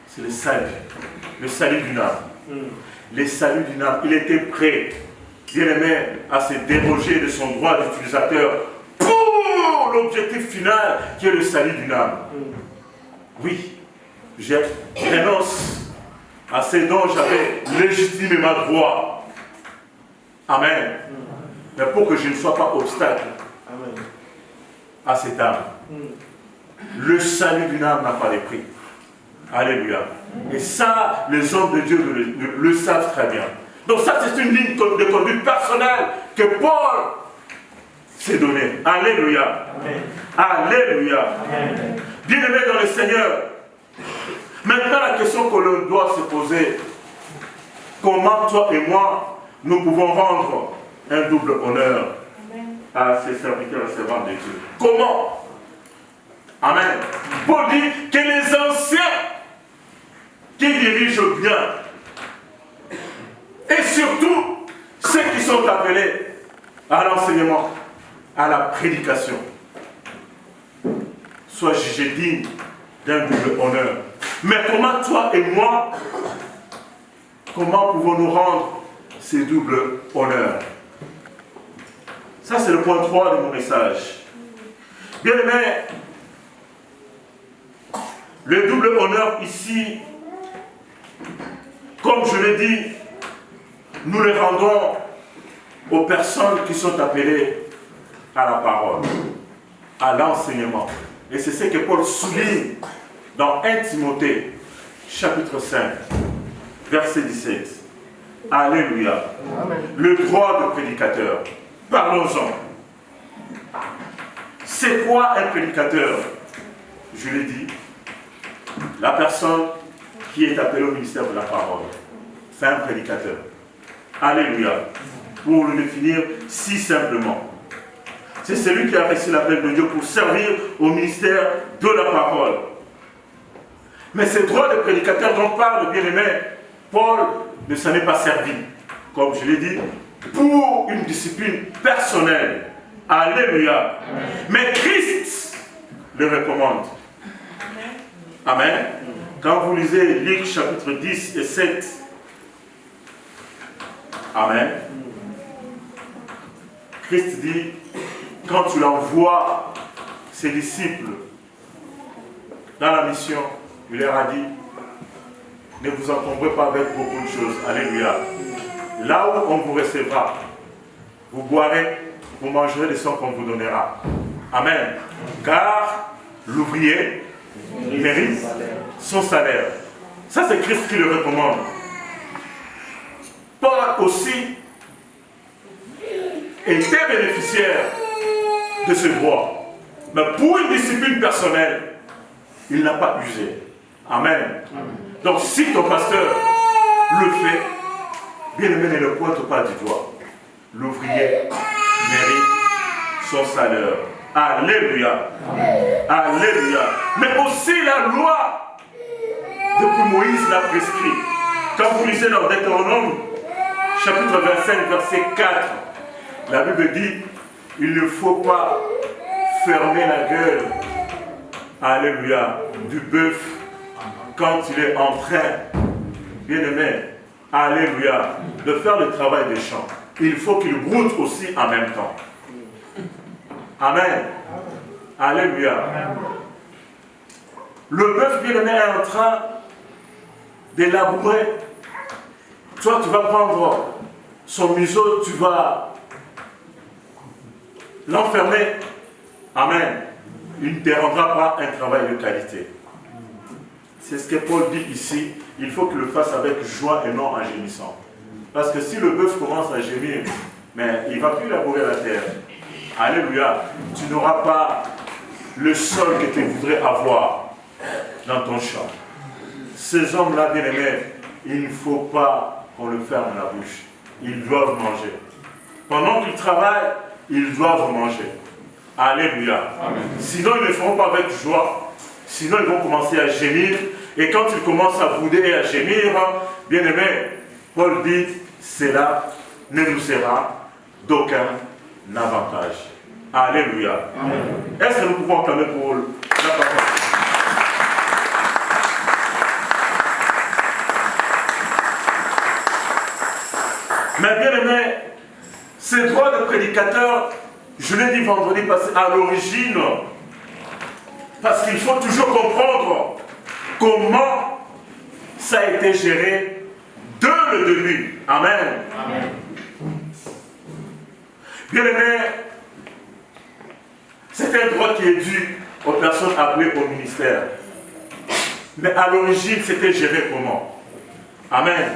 Speaker 1: c'est le salut d'une âme. Le salut d'une âme. Il était prêt, bien aimé, à se déroger de son droit d'utilisateur pour l'objectif final qui est le salut d'une âme. Oui, je renonce à ce dont j'avais légitimé ma droit. Amen. Mais pour que je ne sois pas obstacle à cette âme. Le salut d'une âme n'a pas de prix. Alléluia. Et ça, les hommes de Dieu le savent très bien. Donc ça, c'est une ligne de conduite personnelle que Paul s'est donnée. Alléluia. Amen. Alléluia. Amen. Bien-aimés dans le Seigneur, maintenant la question que l'on doit se poser, comment toi et moi, nous pouvons rendre un double honneur à ces serviteurs et servantes de Dieu? Comment? Amen. Paul dit que les anciens qui dirigent bien, et surtout ceux qui sont appelés à l'enseignement, à la prédication, soient jugés dignes d'un double honneur. Mais comment toi et moi, comment pouvons-nous rendre ces doubles honneurs? Ça, c'est le point 3 de mon message. Bien aimé, le double honneur ici, comme je l'ai dit, nous le rendons aux personnes qui sont appelées à la parole, à l'enseignement. Et c'est ce que Paul souligne dans 1 Timothée, chapitre 5, verset 17. Alléluia. Amen. Le droit de prédicateur. Parlons-en. C'est quoi un prédicateur? Je l'ai dit, la personne qui est appelée au ministère de la parole. c'est un prédicateur. Alléluia. Pour le définir si simplement. C'est celui qui a reçu l'appel de Dieu pour servir au ministère de la parole. Mais ces droits de prédicateur dont parle le bien-aimé, Paul ne s'en est pas servi, comme je l'ai dit, pour une discipline personnelle. Alléluia. Amen. Mais Christ le recommande. Amen. Quand vous lisez Luc chapitre 10 et 7, Amen. Christ dit, quand tu l'envoies, ses disciples, dans la mission, il leur a dit, ne vous encombrez pas avec beaucoup de choses. Alléluia. Là où on vous recevra, vous boirez, vous mangerez les sons qu'on vous donnera. Amen. Car l'ouvrier mérite son salaire. Ça, c'est Christ qui le recommande. Paul aussi était bénéficiaire de ce droit. Mais pour une discipline personnelle, il n'a pas usé. Amen. Donc si ton pasteur le fait, bien aimé, ne le pointe pas du doigt. L'ouvrier mérite son salaire. Alléluia. Alléluia. Mais aussi la loi, depuis Moïse l'a prescrit. Quand vous lisez dans Deutéronome, chapitre 25, verset 4, la Bible dit, il ne faut pas fermer la gueule, alléluia, du bœuf quand il est en train, bien aimé, alléluia, de faire le travail des champs. Il faut qu'il broute aussi en même temps. Amen. Alléluia. Le bœuf, bien aimé, est en train de labourer. Toi, tu vas prendre son museau, tu vas l'enfermer. Amen. Il ne te rendra pas un travail de qualité. C'est ce que Paul dit ici. Il faut qu'il le fasse avec joie et non en gémissant. Parce que si le bœuf commence à gémir, mais il ne va plus labourer la terre. Alléluia. Tu n'auras pas le sol que tu voudrais avoir dans ton champ. Ces hommes-là, bien aimés, il ne faut pas qu'on le ferme la bouche. Ils doivent manger. Pendant qu'ils travaillent, ils doivent manger. Alléluia. Amen. Sinon, ils ne le feront pas avec joie. Sinon, ils vont commencer à gémir. Et quand ils commencent à bouder et à gémir, bien aimé, Paul dit, cela ne nous sera d'aucun avantage. Alléluia. Est-ce que nous pouvons acclamer pour la parole? Mais bien aimé, ces droits de prédicateur, je l'ai dit vendredi passé, à l'origine, parce qu'il faut toujours comprendre comment ça a été géré dès le début. Amen. Amen. Bien aimé, c'est un droit qui est dû aux personnes appelées au ministère. Mais à l'origine, c'était géré comment? Amen.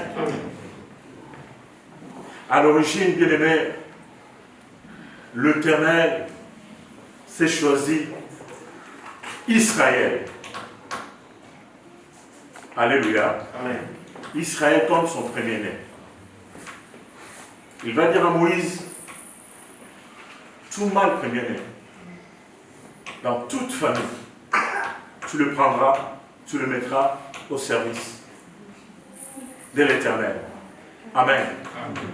Speaker 1: À l'origine, bien aimé, l'Éternel s'est choisi Israël. Alléluia. Amen. Israël comme son premier-né. Il va dire à Moïse, tout mâle premier-né, dans toute famille, tu le prendras, tu le mettras au service de l'Éternel. Amen. Amen.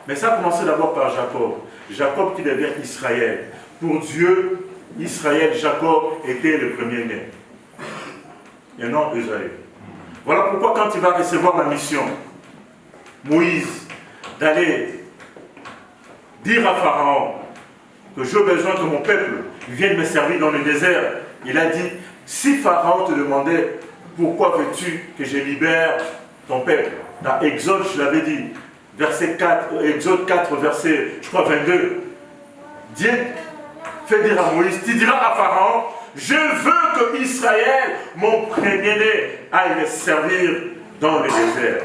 Speaker 1: Mais ça a commencé d'abord par Jacob. Jacob qui devient Israël. Pour Dieu, Israël, Jacob était le premier-né. Et non Esaü. Voilà pourquoi quand il va recevoir la mission, Moïse, d'aller dire à Pharaon que j'ai besoin que mon peuple vienne me servir dans le désert, il a dit, si Pharaon te demandait pourquoi veux-tu que je libère ton peuple, dans Exode, je l'avais dit, verset 4, Exode 4, verset, je crois, 22, Dieu fait dire à Moïse, tu diras à Pharaon, je veux que Israël, mon premier-né, aille me servir dans le désert.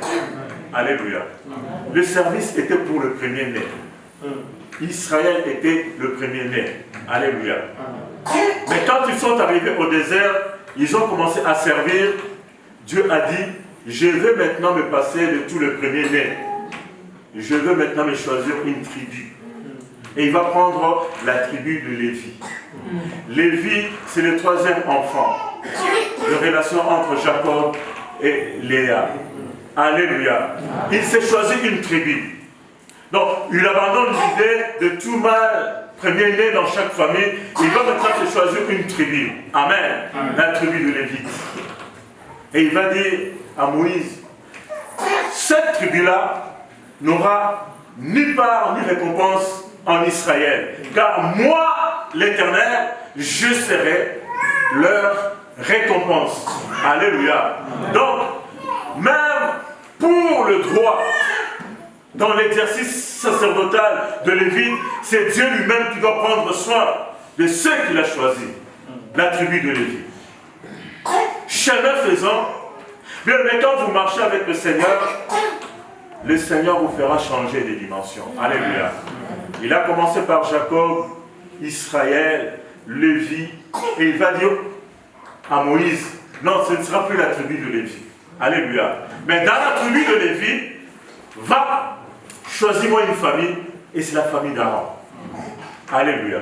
Speaker 1: Alléluia. Le service était pour le premier-né. Israël était le premier-né. Alléluia. Mais quand ils sont arrivés au désert, ils ont commencé à servir. Dieu a dit, je veux maintenant me passer de tout le premier-né. Je veux maintenant me choisir une tribu. Et il va prendre la tribu de Lévi. Lévi, c'est le troisième enfant de relation entre Jacob et Léa. Alléluia. Il s'est choisi une tribu. Donc, il abandonne l'idée de tout mâle premier-né dans chaque famille. Il va maintenant se choisir une tribu. Amen. La tribu de Lévi. Et il va dire à Moïse, cette tribu-là n'aura ni part ni récompense en Israël. Car moi, l'Éternel, je serai leur récompense. Alléluia. Donc, même pour le droit, dans l'exercice sacerdotal de Lévite, c'est Dieu lui-même qui doit prendre soin de ceux qu'il a choisis, la tribu de Lévi. Chemin faisant, bien, mais quand vous marchez avec le Seigneur vous fera changer des dimensions. Alléluia. Il a commencé par Jacob, Israël, Lévi, et il va dire à Moïse, non, ce ne sera plus la tribu de Lévi. Alléluia. Mais dans la tribu de Lévi, va, choisis-moi une famille, et c'est la famille d'Aaron. Alléluia.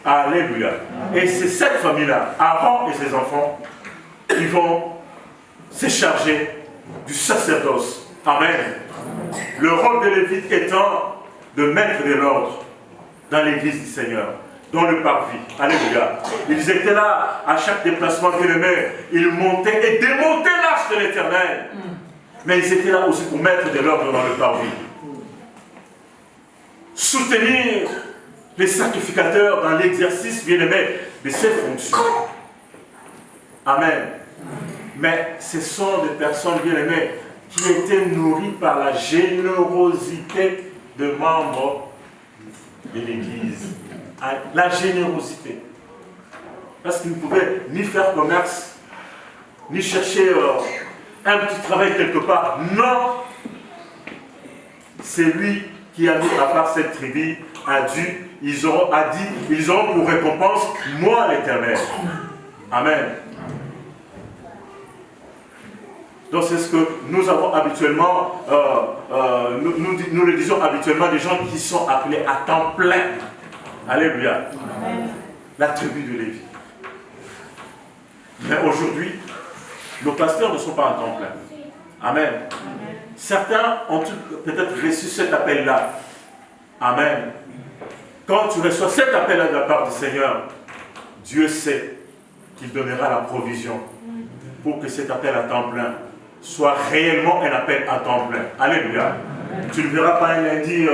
Speaker 1: Alléluia. Et c'est cette famille-là, Aaron et ses enfants, qui vont se charger du sacerdoce. Amen. Le rôle de Lévite étant de mettre de l'ordre dans l'église du Seigneur, dans le parvis. Alléluia. Ils étaient là à chaque déplacement qu'ils aimaient. Ils montaient et démontaient l'arche de l'Éternel. Mais ils étaient là aussi pour mettre de l'ordre dans le parvis. Soutenir les sacrificateurs dans l'exercice, bien aimé, de ces fonctions. Amen. Mais ce sont des personnes, bien aimées, qui étaient nourries par la générosité de membres de l'Église. La générosité. Parce qu'ils ne pouvaient ni faire commerce, ni chercher un petit travail quelque part. Non! C'est lui qui a mis à part cette tribu, ils auront pour récompense, moi l'Éternel. Amen. Donc c'est ce que nous avons habituellement, nous le disons habituellement, des gens qui sont appelés à temps plein. Alléluia. La tribu de Lévi. Mais aujourd'hui, nos pasteurs ne sont pas à temps plein. Amen. Certains ont peut-être reçu cet appel-là. Amen. Quand tu reçois cet appel-là de la part du Seigneur, Dieu sait qu'il donnera la provision pour que cet appel à temps plein soit réellement un appel à temps plein. Alléluia. Tu ne verras pas un lundi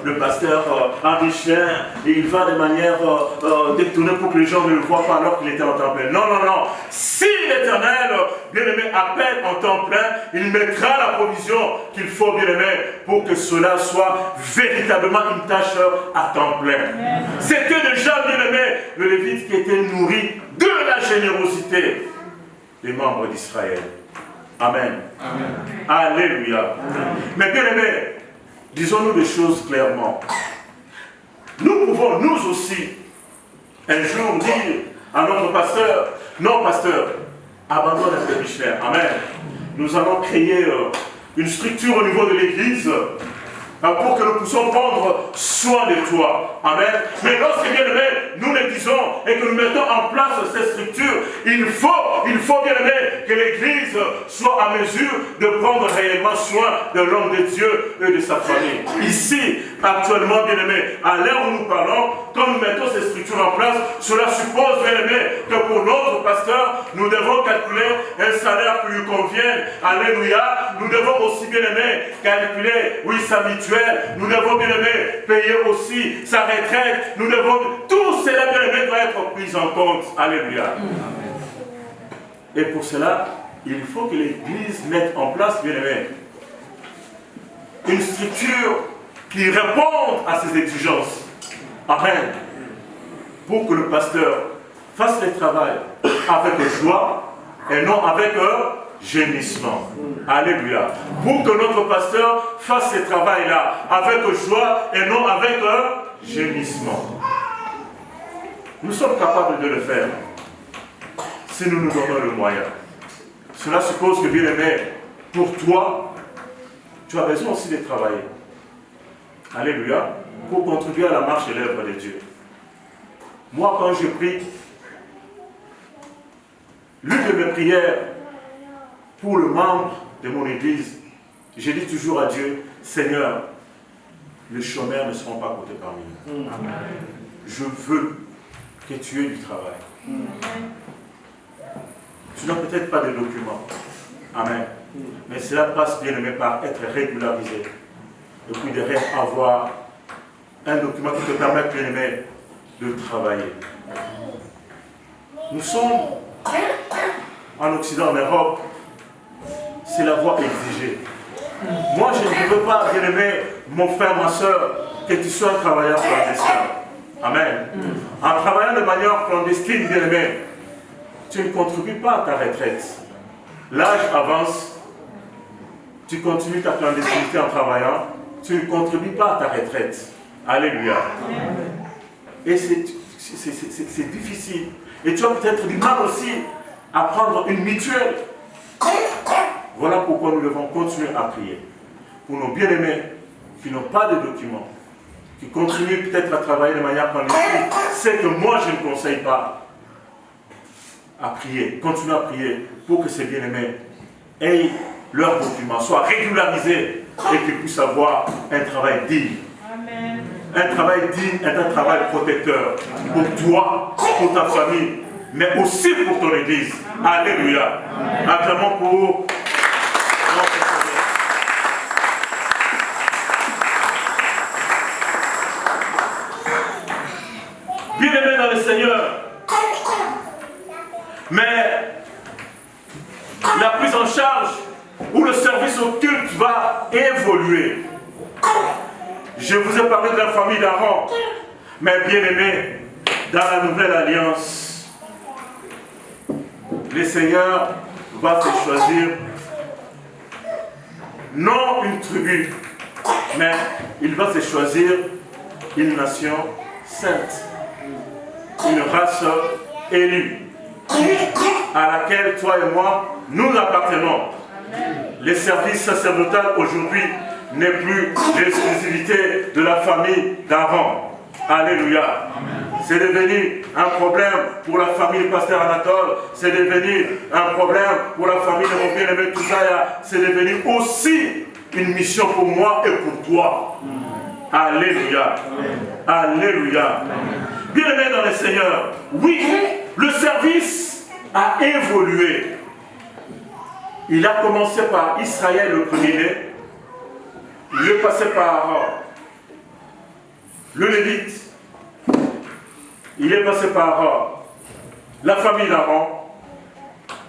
Speaker 1: le pasteur Henri Chien et il va de manière détournée pour que les gens ne le voient pas alors qu'il était en temps plein. Non, non, non. Si l'Éternel, bien-aimé, appelle en temps plein, il mettra la provision qu'il faut, bien-aimé, pour que cela soit véritablement une tâche à temps plein. C'était déjà, bien-aimé, le Lévite qui était nourri de la générosité des membres d'Israël. Amen. Amen. Alléluia. Amen. Mais bien aimé, disons-nous des choses clairement. Nous pouvons, nous aussi, un jour dire à notre pasteur, non pasteur, abandonne un peu Michel. Amen. Nous allons créer une structure au niveau de l'église pour que nous puissions prendre soin de toi. Amen. Mais lorsque, bien aimé, nous le disons et que nous mettons en place cette structure, il faut bien aimé, que l'église soit à mesure de prendre réellement soin de l'homme de Dieu et de sa famille. Ici, actuellement, bien aimé, à l'heure où nous parlons, quand nous mettons ces structures en place, cela suppose, bien aimé, que pour notre pasteur, nous devons calculer un salaire qui lui convienne. Alléluia. Nous devons aussi, bien aimé, calculer, oui, sa mutuelle. Nous devons, bien aimé, payer aussi sa retraite. Nous devons, tout cela, bien aimé, doit être pris en compte. Alléluia. Et pour cela, il faut que l'Église mette en place, bien aimé, une structure qui réponde à ces exigences. Amen. Pour que le pasteur fasse le travail avec joie et non avec gémissement. Alléluia. Pour que notre pasteur fasse ce travail-là avec joie et non avec gémissement. Nous sommes capables de le faire si nous nous donnons le moyen. Cela suppose que, bien aimé, pour toi, tu as besoin aussi de travailler. Alléluia. Pour contribuer à la marche et l'œuvre de Dieu. Moi, quand je prie, l'une de mes prières pour le membre de mon église, je dis toujours à Dieu, Seigneur, les chômeurs ne seront pas comptés parmi nous. Je veux que tu aies du travail. Tu n'as peut-être pas de documents. Amen. Mais cela passe, bien aimé, par être régularisé. Et puis derrière, avoir un document qui te permet, bien aimé, de travailler. Nous sommes en Occident, en Europe, c'est la voie exigée. Moi, je ne veux pas, bien aimé, mon frère, ma soeur, que tu sois un travailleur clandestin. Amen. En travaillant de manière clandestine, bien aimé, tu ne contribues pas à ta retraite. L'âge avance, tu continues ta clandestinité en travaillant, tu ne contribues pas à ta retraite. Alléluia. Et c'est difficile. Et tu as peut-être du mal aussi à prendre une mutuelle. Voilà pourquoi nous devons continuer à prier. Pour nos bien-aimés qui n'ont pas de documents, qui continuent peut-être à travailler de manière clandestine, c'est que moi je ne conseille pas à prier. Continuez à prier pour que ces bien-aimés aient leurs documents, soient régularisés et qu'ils puissent avoir un travail digne. Amen. Un travail digne est un travail protecteur pour toi, pour ta famille, mais aussi pour ton église. Alléluia. Acclamons pour bien-aimés dans le Seigneur. Mais la prise en charge ou le service au culte va évoluer. Je vous ai parlé de la famille d'Aaron, mais bien aimé, dans la nouvelle alliance, le Seigneur va se choisir non une tribu, mais il va se choisir une nation sainte, une race élue, à laquelle toi et moi, nous appartenons. Le service sacerdotal aujourd'hui n'est plus l'exclusivité de la famille d'Aaron. Alléluia. C'est devenu un problème pour la famille du pasteur Anatole. C'est devenu un problème pour la famille de mon bien-aimé Toussaïa. C'est devenu aussi une mission pour moi et pour toi. Alléluia. Alléluia. Bien-aimé dans le Seigneur, oui, le service a évolué. Il a commencé par Israël le premier-né. Il est passé par le Lévite. Il est passé par la famille d'Aaron.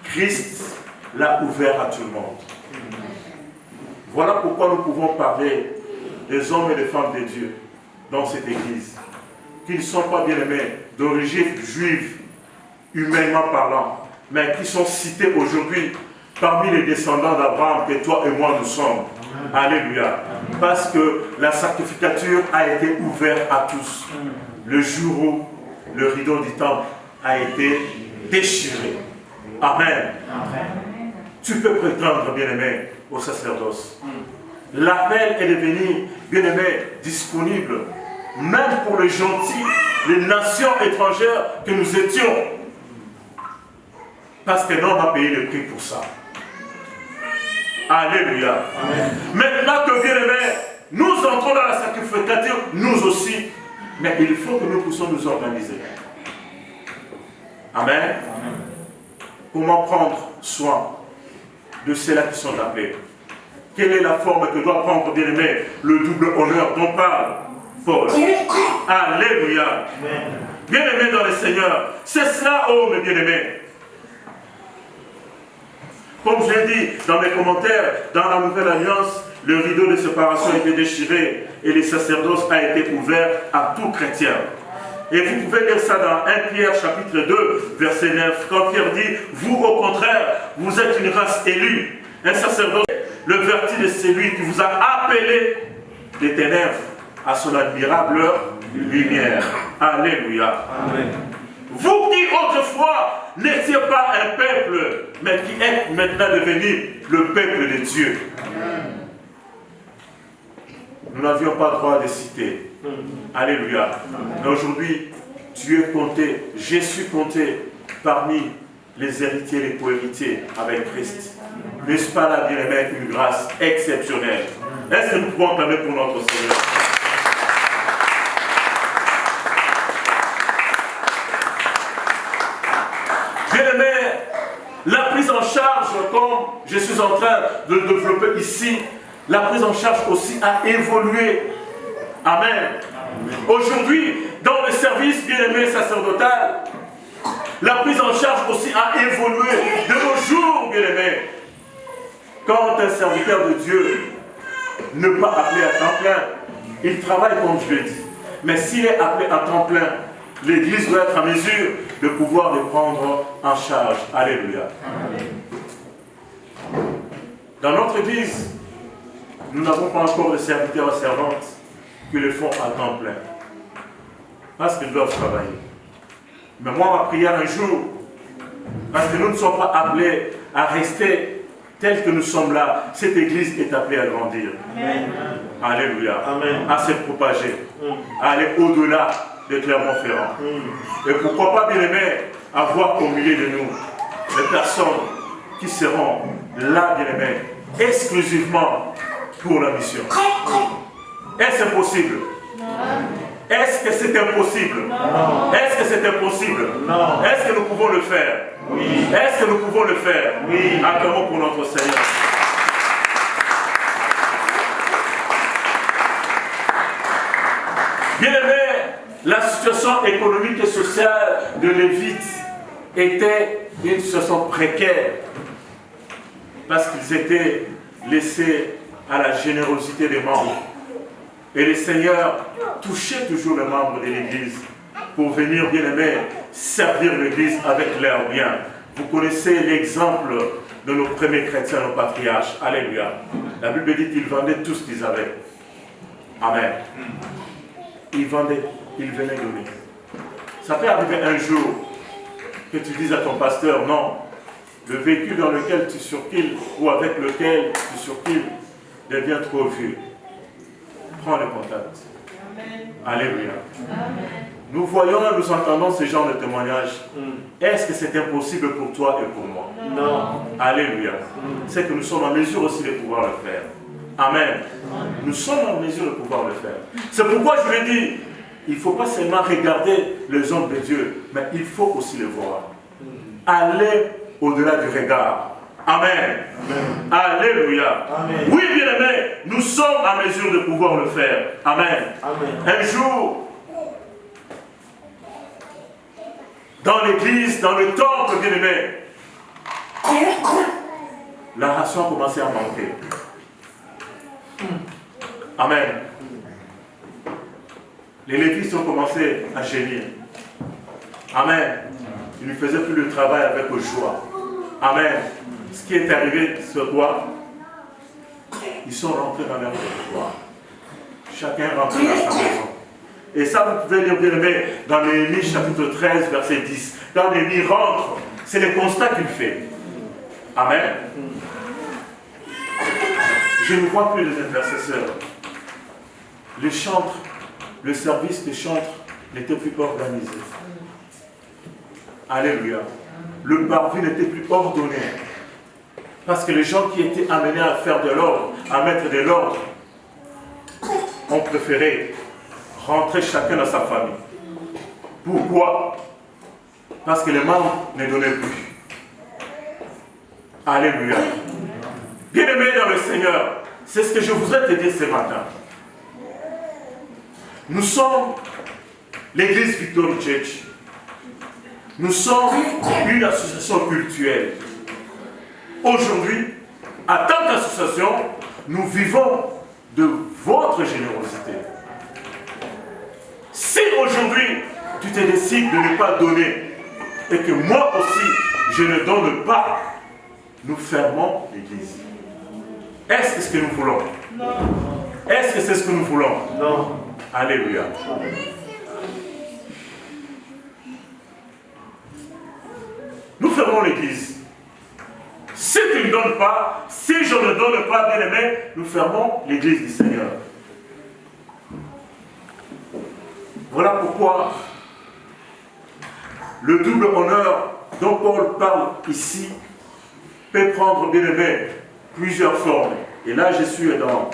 Speaker 1: Christ l'a ouvert à tout le monde. Voilà pourquoi nous pouvons parler des hommes et des femmes de Dieu dans cette église, qui ne sont pas bien aimés d'origine juive, humainement parlant, mais qui sont cités aujourd'hui parmi les descendants d'Abraham que toi et moi nous sommes. Alléluia. Parce que la sanctificature a été ouverte à tous. Le jour où le rideau du temple a été déchiré. Amen. Tu peux prétendre, bien-aimé, au sacerdoce. L'appel est devenu, bien-aimé, disponible, même pour les gentils, les nations étrangères que nous étions. Parce qu'un homme a payé le prix pour ça. Alléluia. Amen. Maintenant que, bien-aimés, nous entrons dans la sanctificature, nous aussi, mais il faut que nous puissions nous organiser. Amen. Amen. Comment prendre soin de ceux-là qui sont appelés? Quelle est la forme que doit prendre, bien-aimé, le double honneur dont parle Paul? Alléluia. Bien-aimé dans le Seigneur, c'est cela, oh mes bien-aimés. Comme je l'ai dit dans mes commentaires, dans la Nouvelle Alliance, le rideau de séparation a été déchiré et le sacerdoce a été ouvert à tout chrétien. Et vous pouvez lire ça dans 1 Pierre chapitre 2, verset 9, quand Pierre dit, vous au contraire, vous êtes une race élue, un sacerdoce, le vertu de celui qui vous a appelé des ténèbres à son admirable lumière. Alléluia. Amen. Vous qui autrefois n'étiez pas un peuple, mais qui est maintenant devenu le peuple de Dieu. Nous n'avions pas le droit de citer. Alléluia. Mais aujourd'hui, tu es compté, je suis compté parmi les héritiers, les co-héritiers avec Christ. N'est-ce pas là, bien-aimé, une grâce exceptionnelle? Est-ce que nous pouvons acclamer pour notre Seigneur? Bien-aimé, la prise en charge, comme je suis en train de le développer ici, la prise en charge aussi a évolué. Amen. Aujourd'hui, dans le service bien-aimé sacerdotal, la prise en charge aussi a évolué de nos jours, bien-aimé. Quand un serviteur de Dieu n'est pas appelé à temps plein, il travaille comme je l'ai dit. Mais s'il est appelé à temps plein, l'Église doit être en mesure de pouvoir le prendre en charge. Alléluia. Dans notre Église, nous n'avons pas encore de serviteurs et servantes qui le font à temps plein. Parce qu'ils doivent travailler. Mais moi, ma prière un jour, parce que nous ne sommes pas appelés à rester tels que nous sommes là, cette Église est appelée à grandir. Amen. Alléluia. Amen. À se propager. À aller au-delà de Clermont-Ferrand. Et pourquoi pas, bien aimé, avoir au milieu de nous des personnes qui seront là, bien aimé, exclusivement pour la mission. Est-ce possible? Est-ce que c'est impossible? Est-ce que c'est impossible? Est-ce que nous pouvons le faire? Oui. Est-ce que nous pouvons le faire? Oui. Acclamons pour notre Seigneur. Bien aimé, la situation économique et sociale de Lévite était une situation précaire parce qu'ils étaient laissés à la générosité des membres. Et le Seigneur touchait toujours les membres de l'Église pour venir, bien aimé, servir l'Église avec leurs biens. Vous connaissez l'exemple de nos premiers chrétiens, nos patriarches. Alléluia. La Bible dit qu'ils vendaient tout ce qu'ils avaient. Amen. Ils vendaient, ils venaient donner. Ça peut arriver un jour que tu dises à ton pasteur, non, le véhicule dans lequel tu circules ou avec lequel tu circules devient trop vieux. Prends le contact. Amen. Alléluia. Amen. Nous voyons, nous entendons ce genre de témoignages. Est-ce que c'est impossible pour toi et pour moi? Non. Alléluia. C'est que nous sommes en mesure aussi de pouvoir le faire. Amen. Nous sommes en mesure de pouvoir le faire. C'est pourquoi je l'ai dit, il ne faut pas seulement regarder les hommes de Dieu, mais il faut aussi les voir. Aller au-delà du regard. Amen. Amen. Alléluia. Amen. Oui, bien-aimés, nous sommes en mesure de pouvoir le faire. Amen. Amen. Un jour, dans l'église, dans le temple, bien-aimés, la ration a commencé à manquer. Amen. Les Lévites ont commencé à gémir. Amen. Ils ne faisaient plus le travail avec joie. Amen. Ce qui est arrivé, c'est quoi? Ils sont rentrés dans leur territoire. Chacun est rentré dans sa maison. Et ça, vous pouvez lire, bien aimé, dans Néhémie chapitre 13, verset 10. Quand Néhémie rentre, c'est le constat qu'il fait. Amen. Je ne vois plus les intercesseurs. Les chantres, le service des chantres n'était plus organisé. Alléluia. Le parvis n'était plus ordonné. Parce que les gens qui étaient amenés à faire de l'ordre, à mettre de l'ordre, ont préféré rentrer chacun dans sa famille. Pourquoi? Parce que les membres ne donnaient plus. Alléluia. Bien-aimés dans le Seigneur, c'est ce que je voudrais te dire ce matin. Nous sommes l'église Victory Church. Nous sommes une association cultuelle. Aujourd'hui, en tant qu'association, nous vivons de votre générosité. Si aujourd'hui, tu te décides de ne pas donner, et que moi aussi, je ne donne pas, nous fermons l'église. Est-ce que c'est ce que nous voulons? Non. Est-ce que c'est ce que nous voulons? Non. Alléluia. nous fermons l'église. Si tu ne donnes pas, si je ne donne pas, bien aimé, nous fermons l'église du Seigneur. Voilà pourquoi le double honneur dont Paul parle ici peut prendre, bien aimé, plusieurs formes. Et là, je suis dans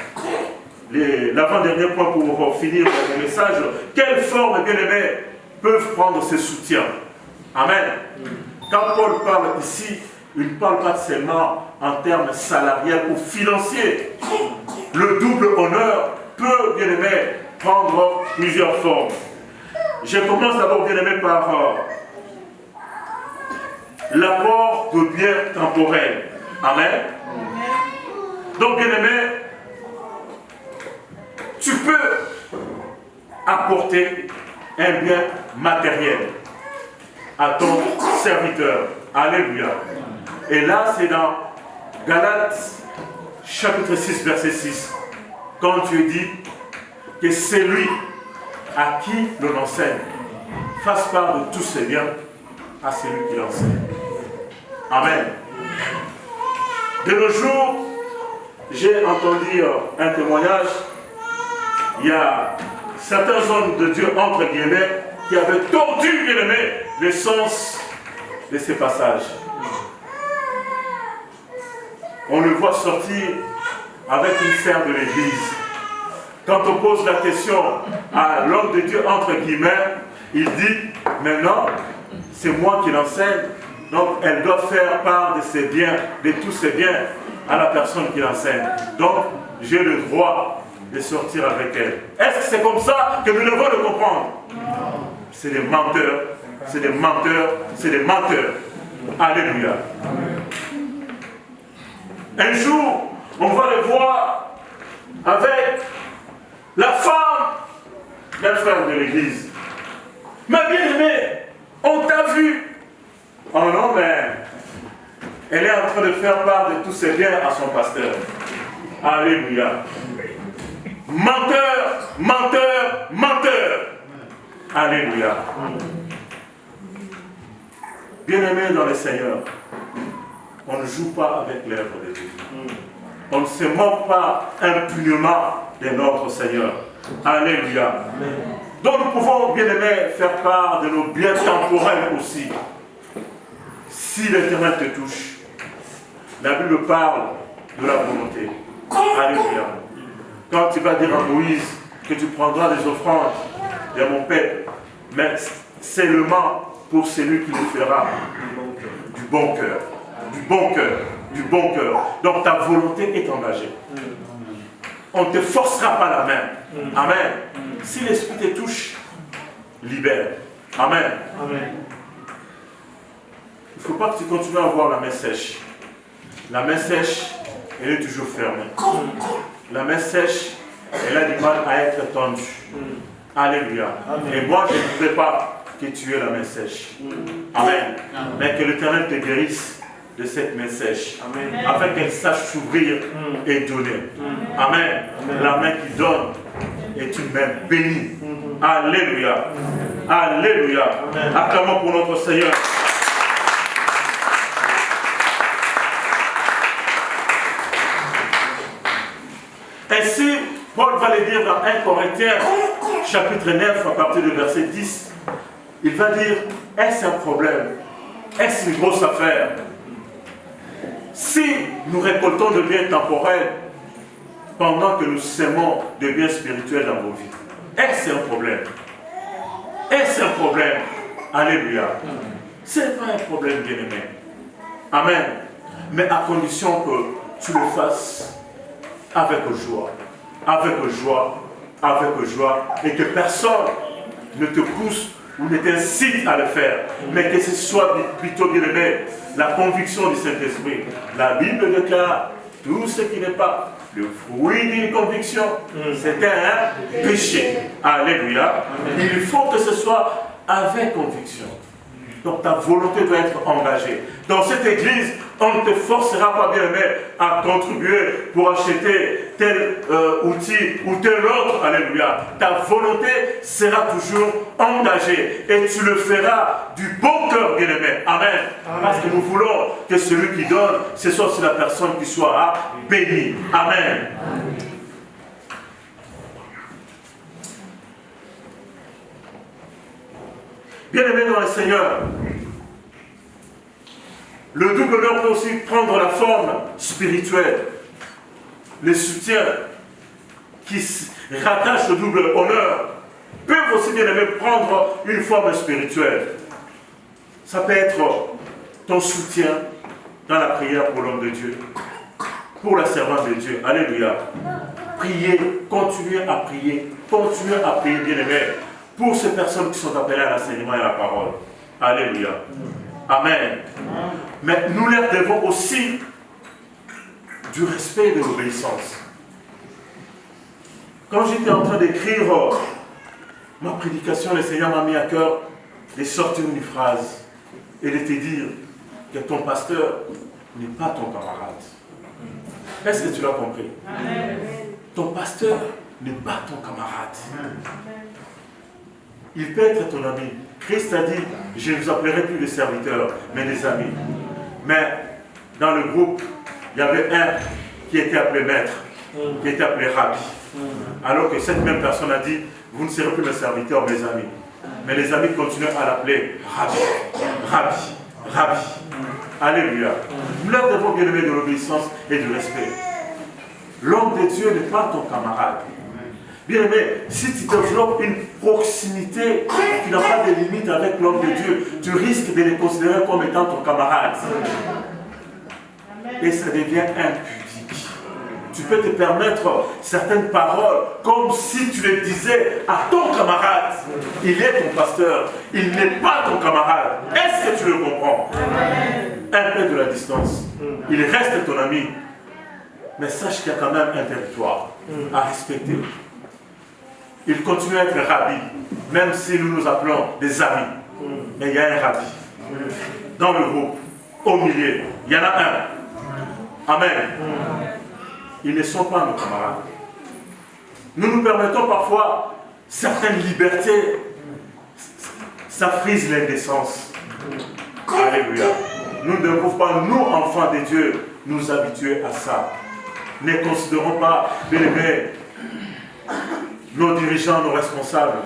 Speaker 1: l'avant-dernier point pour finir mon message. Quelles formes, bien aimé, peuvent prendre ces soutiens? Amen. Quand Paul parle ici, il ne parle pas seulement en termes salariés ou financiers. Le double honneur peut, bien aimé, prendre plusieurs formes. Je commence d'abord, bien aimé, par l'apport de biens temporels. Amen. Donc, bien aimé, tu peux apporter un bien matériel à ton serviteur. Alléluia. Et là, c'est dans Galates, chapitre 6, verset 6. Quand Dieu dit que c'est lui à qui l'on enseigne fasse part de tous ses biens à celui qui l'enseigne. Amen. De nos jours, j'ai entendu un témoignage. Il y a certains hommes de Dieu, entre guillemets, qui avaient tordu, bien aimé, le sens de ces passages. On le voit sortir avec une sœur de l'église. Quand on pose la question à l'homme de Dieu, entre guillemets, il dit, maintenant, c'est moi qui l'enseigne, donc elle doit faire part de ses biens, de tous ses biens, à la personne qui l'enseigne. Donc, j'ai le droit de sortir avec elle. Est-ce que c'est comme ça que nous devons le comprendre? C'est des menteurs, c'est des menteurs, c'est des menteurs. Alléluia. Un jour, on va le voir avec la femme d'un frère de l'église. Ma bien-aimée, on t'a vu. Oh non, mais elle est en train de faire part de tous ses biens à son pasteur. Alléluia. Menteur, menteur, menteur. Alléluia. Bien-aimés dans le Seigneur, on ne joue pas avec l'œuvre de Dieu. On ne se moque pas impunément de notre Seigneur. Alléluia. Donc nous pouvons, bien-aimés, faire part de nos biens temporels aussi. Si l'Éternel te touche, la Bible parle de la volonté. Alléluia. Quand tu vas dire à Moïse que tu prendras des offrandes de mon peuple, mais seulement pour celui qui le fera du bon cœur. Du bon cœur. Du bon cœur. Donc ta volonté est engagée. On ne te forcera pas la main. Amen. Si l'Esprit te touche, libère. Amen. Amen. Il ne faut pas que tu continues à avoir la main sèche. La main sèche, elle est toujours fermée. La main sèche, elle a du mal à être tendue. Alléluia. Amen. Et moi, je ne voudrais pas que tu aies la main sèche. Amen. Amen. Mais que l'Éternel te guérisse de cette main sèche. Amen. Afin qu'elle sache s'ouvrir et donner. Amen. Amen. La main qui donne est une main bénie. Alléluia. Alléluia. Acclamons pour notre Seigneur. Ainsi, Paul va le dire dans 1 Corinthiens, chapitre 9, à partir du verset 10. Il va dire, est-ce un problème? Est-ce une grosse affaire? Si nous récoltons de biens temporels pendant que nous sémons de biens spirituels dans nos vies, est-ce un problème? Est-ce un problème? Alléluia. Ce n'est pas un problème, bien-aimé. Amen. Mais à condition que tu le fasses avec joie, avec joie, avec joie, et que personne ne te pousse ou ne t'incite à le faire, mais que ce soit plutôt, bien aimé, la conviction du Saint-Esprit. La Bible déclare, tout ce qui n'est pas le fruit d'une conviction, c'est un péché. Alléluia. Il faut que ce soit avec conviction. Donc ta volonté doit être engagée. Dans cette église, on ne te forcera pas, bien-aimé, à contribuer pour acheter tel outil ou tel autre. Alléluia. Ta volonté sera toujours engagée et tu le feras du bon cœur, bien-aimé. Amen. Parce que nous voulons que celui qui donne, ce soit aussi la personne qui soit bénie. Amen. Bien-aimé dans le Seigneur, le double honneur peut aussi prendre la forme spirituelle. Les soutiens qui rattachent le double honneur peuvent aussi, bien aimé, prendre une forme spirituelle. Ça peut être ton soutien dans la prière pour l'homme de Dieu, pour la servante de Dieu. Alléluia. Priez, continuez à prier, bien aimé, pour ces personnes qui sont appelées à l'enseignement et à la parole. Alléluia. Amen. Mais nous leur devons aussi du respect et de l'obéissance. Quand j'étais en train d'écrire ma prédication, le Seigneur m'a mis à cœur de sortir une phrase et de te dire que ton pasteur n'est pas ton camarade. Est-ce que tu l'as compris? Amen. Ton pasteur n'est pas ton camarade. Amen. Il peut être ton ami. Christ a dit, je ne vous appellerai plus des serviteurs, mais des amis. Mais dans le groupe, il y avait un qui était appelé maître, qui était appelé rabbi. Alors que cette même personne a dit, vous ne serez plus mes serviteurs, mes amis. Mais les amis continuent à l'appeler rabbi, rabbi, rabbi. Alléluia. Nous leur devons bien aimer de l'obéissance et du respect. L'homme de Dieu n'est pas ton camarade. Bien aimé, si tu développes une proximité qui n'a pas de limite avec l'homme de Dieu, tu risques de les considérer comme étant ton camarade. Et ça devient impudique. Tu peux te permettre certaines paroles comme si tu les disais à ton camarade. Il est ton pasteur, il n'est pas ton camarade. Est-ce que tu le comprends? Un peu de la distance. Il reste ton ami. Mais sache qu'il y a quand même un territoire à respecter. Il continue à être rabbi, même si nous nous appelons des amis. Mais il y a un rabbi. Dans le groupe, au milieu, il y en a un. Amen. Ils ne sont pas nos camarades. Nous nous permettons parfois certaines libertés. Ça frise l'indécence. Alléluia. Nous ne devons pas, nous, enfants de Dieu, nous habituer à ça. Ne considérons pas, bien aimés, nos dirigeants, nos responsables,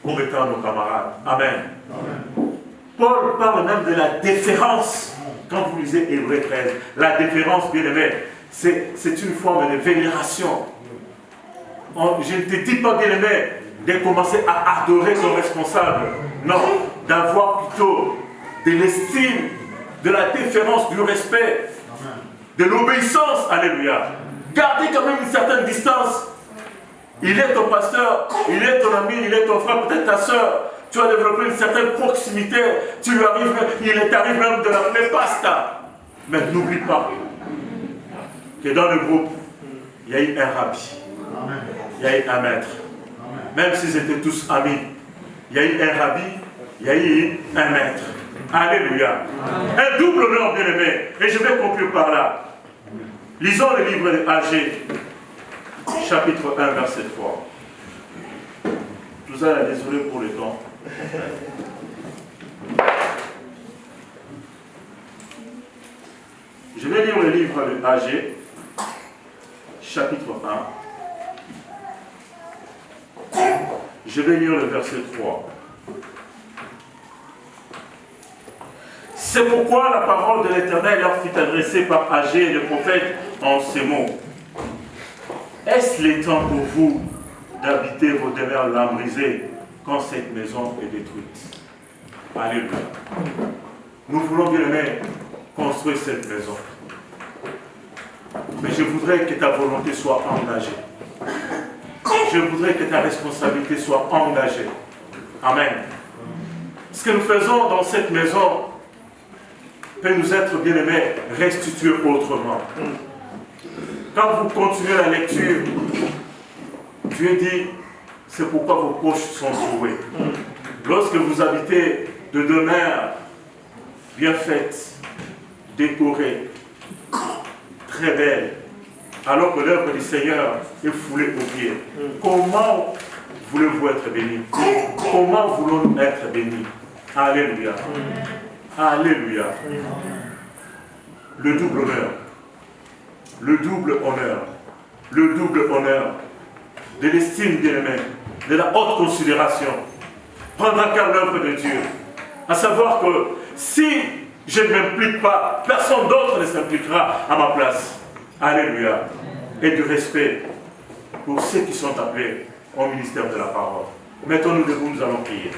Speaker 1: comme étant nos camarades. Amen. Amen. Paul parle même de la déférence. Quand vous lisez Hébreux 13, la déférence, bien aimé, c'est une forme de vénération. Je ne te dis pas, bien aimé, de commencer à adorer nos responsables. Non, d'avoir plutôt de l'estime, de la déférence, du respect, de l'obéissance. Alléluia. Gardez quand même une certaine distance. Il est ton pasteur, il est ton ami, il est ton frère, peut-être ta soeur. Tu as développé une certaine proximité. Tu lui arrives, il t'arrive même de l'appeler pasta. Mais n'oublie pas que dans le groupe, il y a eu un rabbi, il y a eu un maître. Même s'ils étaient tous amis, il y a eu un rabbi, il y a eu un maître. Alléluia. Un double honneur, bien aimé. Et je vais conclure par là. Lisons le livre de Agé, chapitre 1, verset 3. Je vous ai désolé pour le temps. Je vais lire le livre de Agé, chapitre 1. Je vais lire le verset 3. C'est pourquoi la parole de l'Éternel leur fut adressée par Agé, le prophète, en ces mots. Est-ce le temps pour vous d'habiter vos demeures lambrisées quand cette maison est détruite? Alléluia. Nous voulons bien aimer construire cette maison. Mais je voudrais que ta volonté soit engagée. Je voudrais que ta responsabilité soit engagée. Amen. Ce que nous faisons dans cette maison peut nous être, bien aimés, restitué autrement. Quand vous continuez la lecture, Dieu dit, c'est pourquoi vos poches sont trouées. Lorsque vous habitez de demeure bien faite, décorée, très belle, alors que l'œuvre du Seigneur est foulée aux pieds. Comment voulez-vous être bénis? Comment voulons-nous être bénis? Alléluia. Alléluia. Le double honneur. Le double honneur. Le double honneur de l'estime bien-aimée, de la haute considération. Prendre à cœur l'œuvre de Dieu. À savoir que si je ne m'implique pas, personne d'autre ne s'impliquera à ma place. Alléluia. Et du respect pour ceux qui sont appelés au ministère de la parole. Mettons-nous debout, nous allons prier.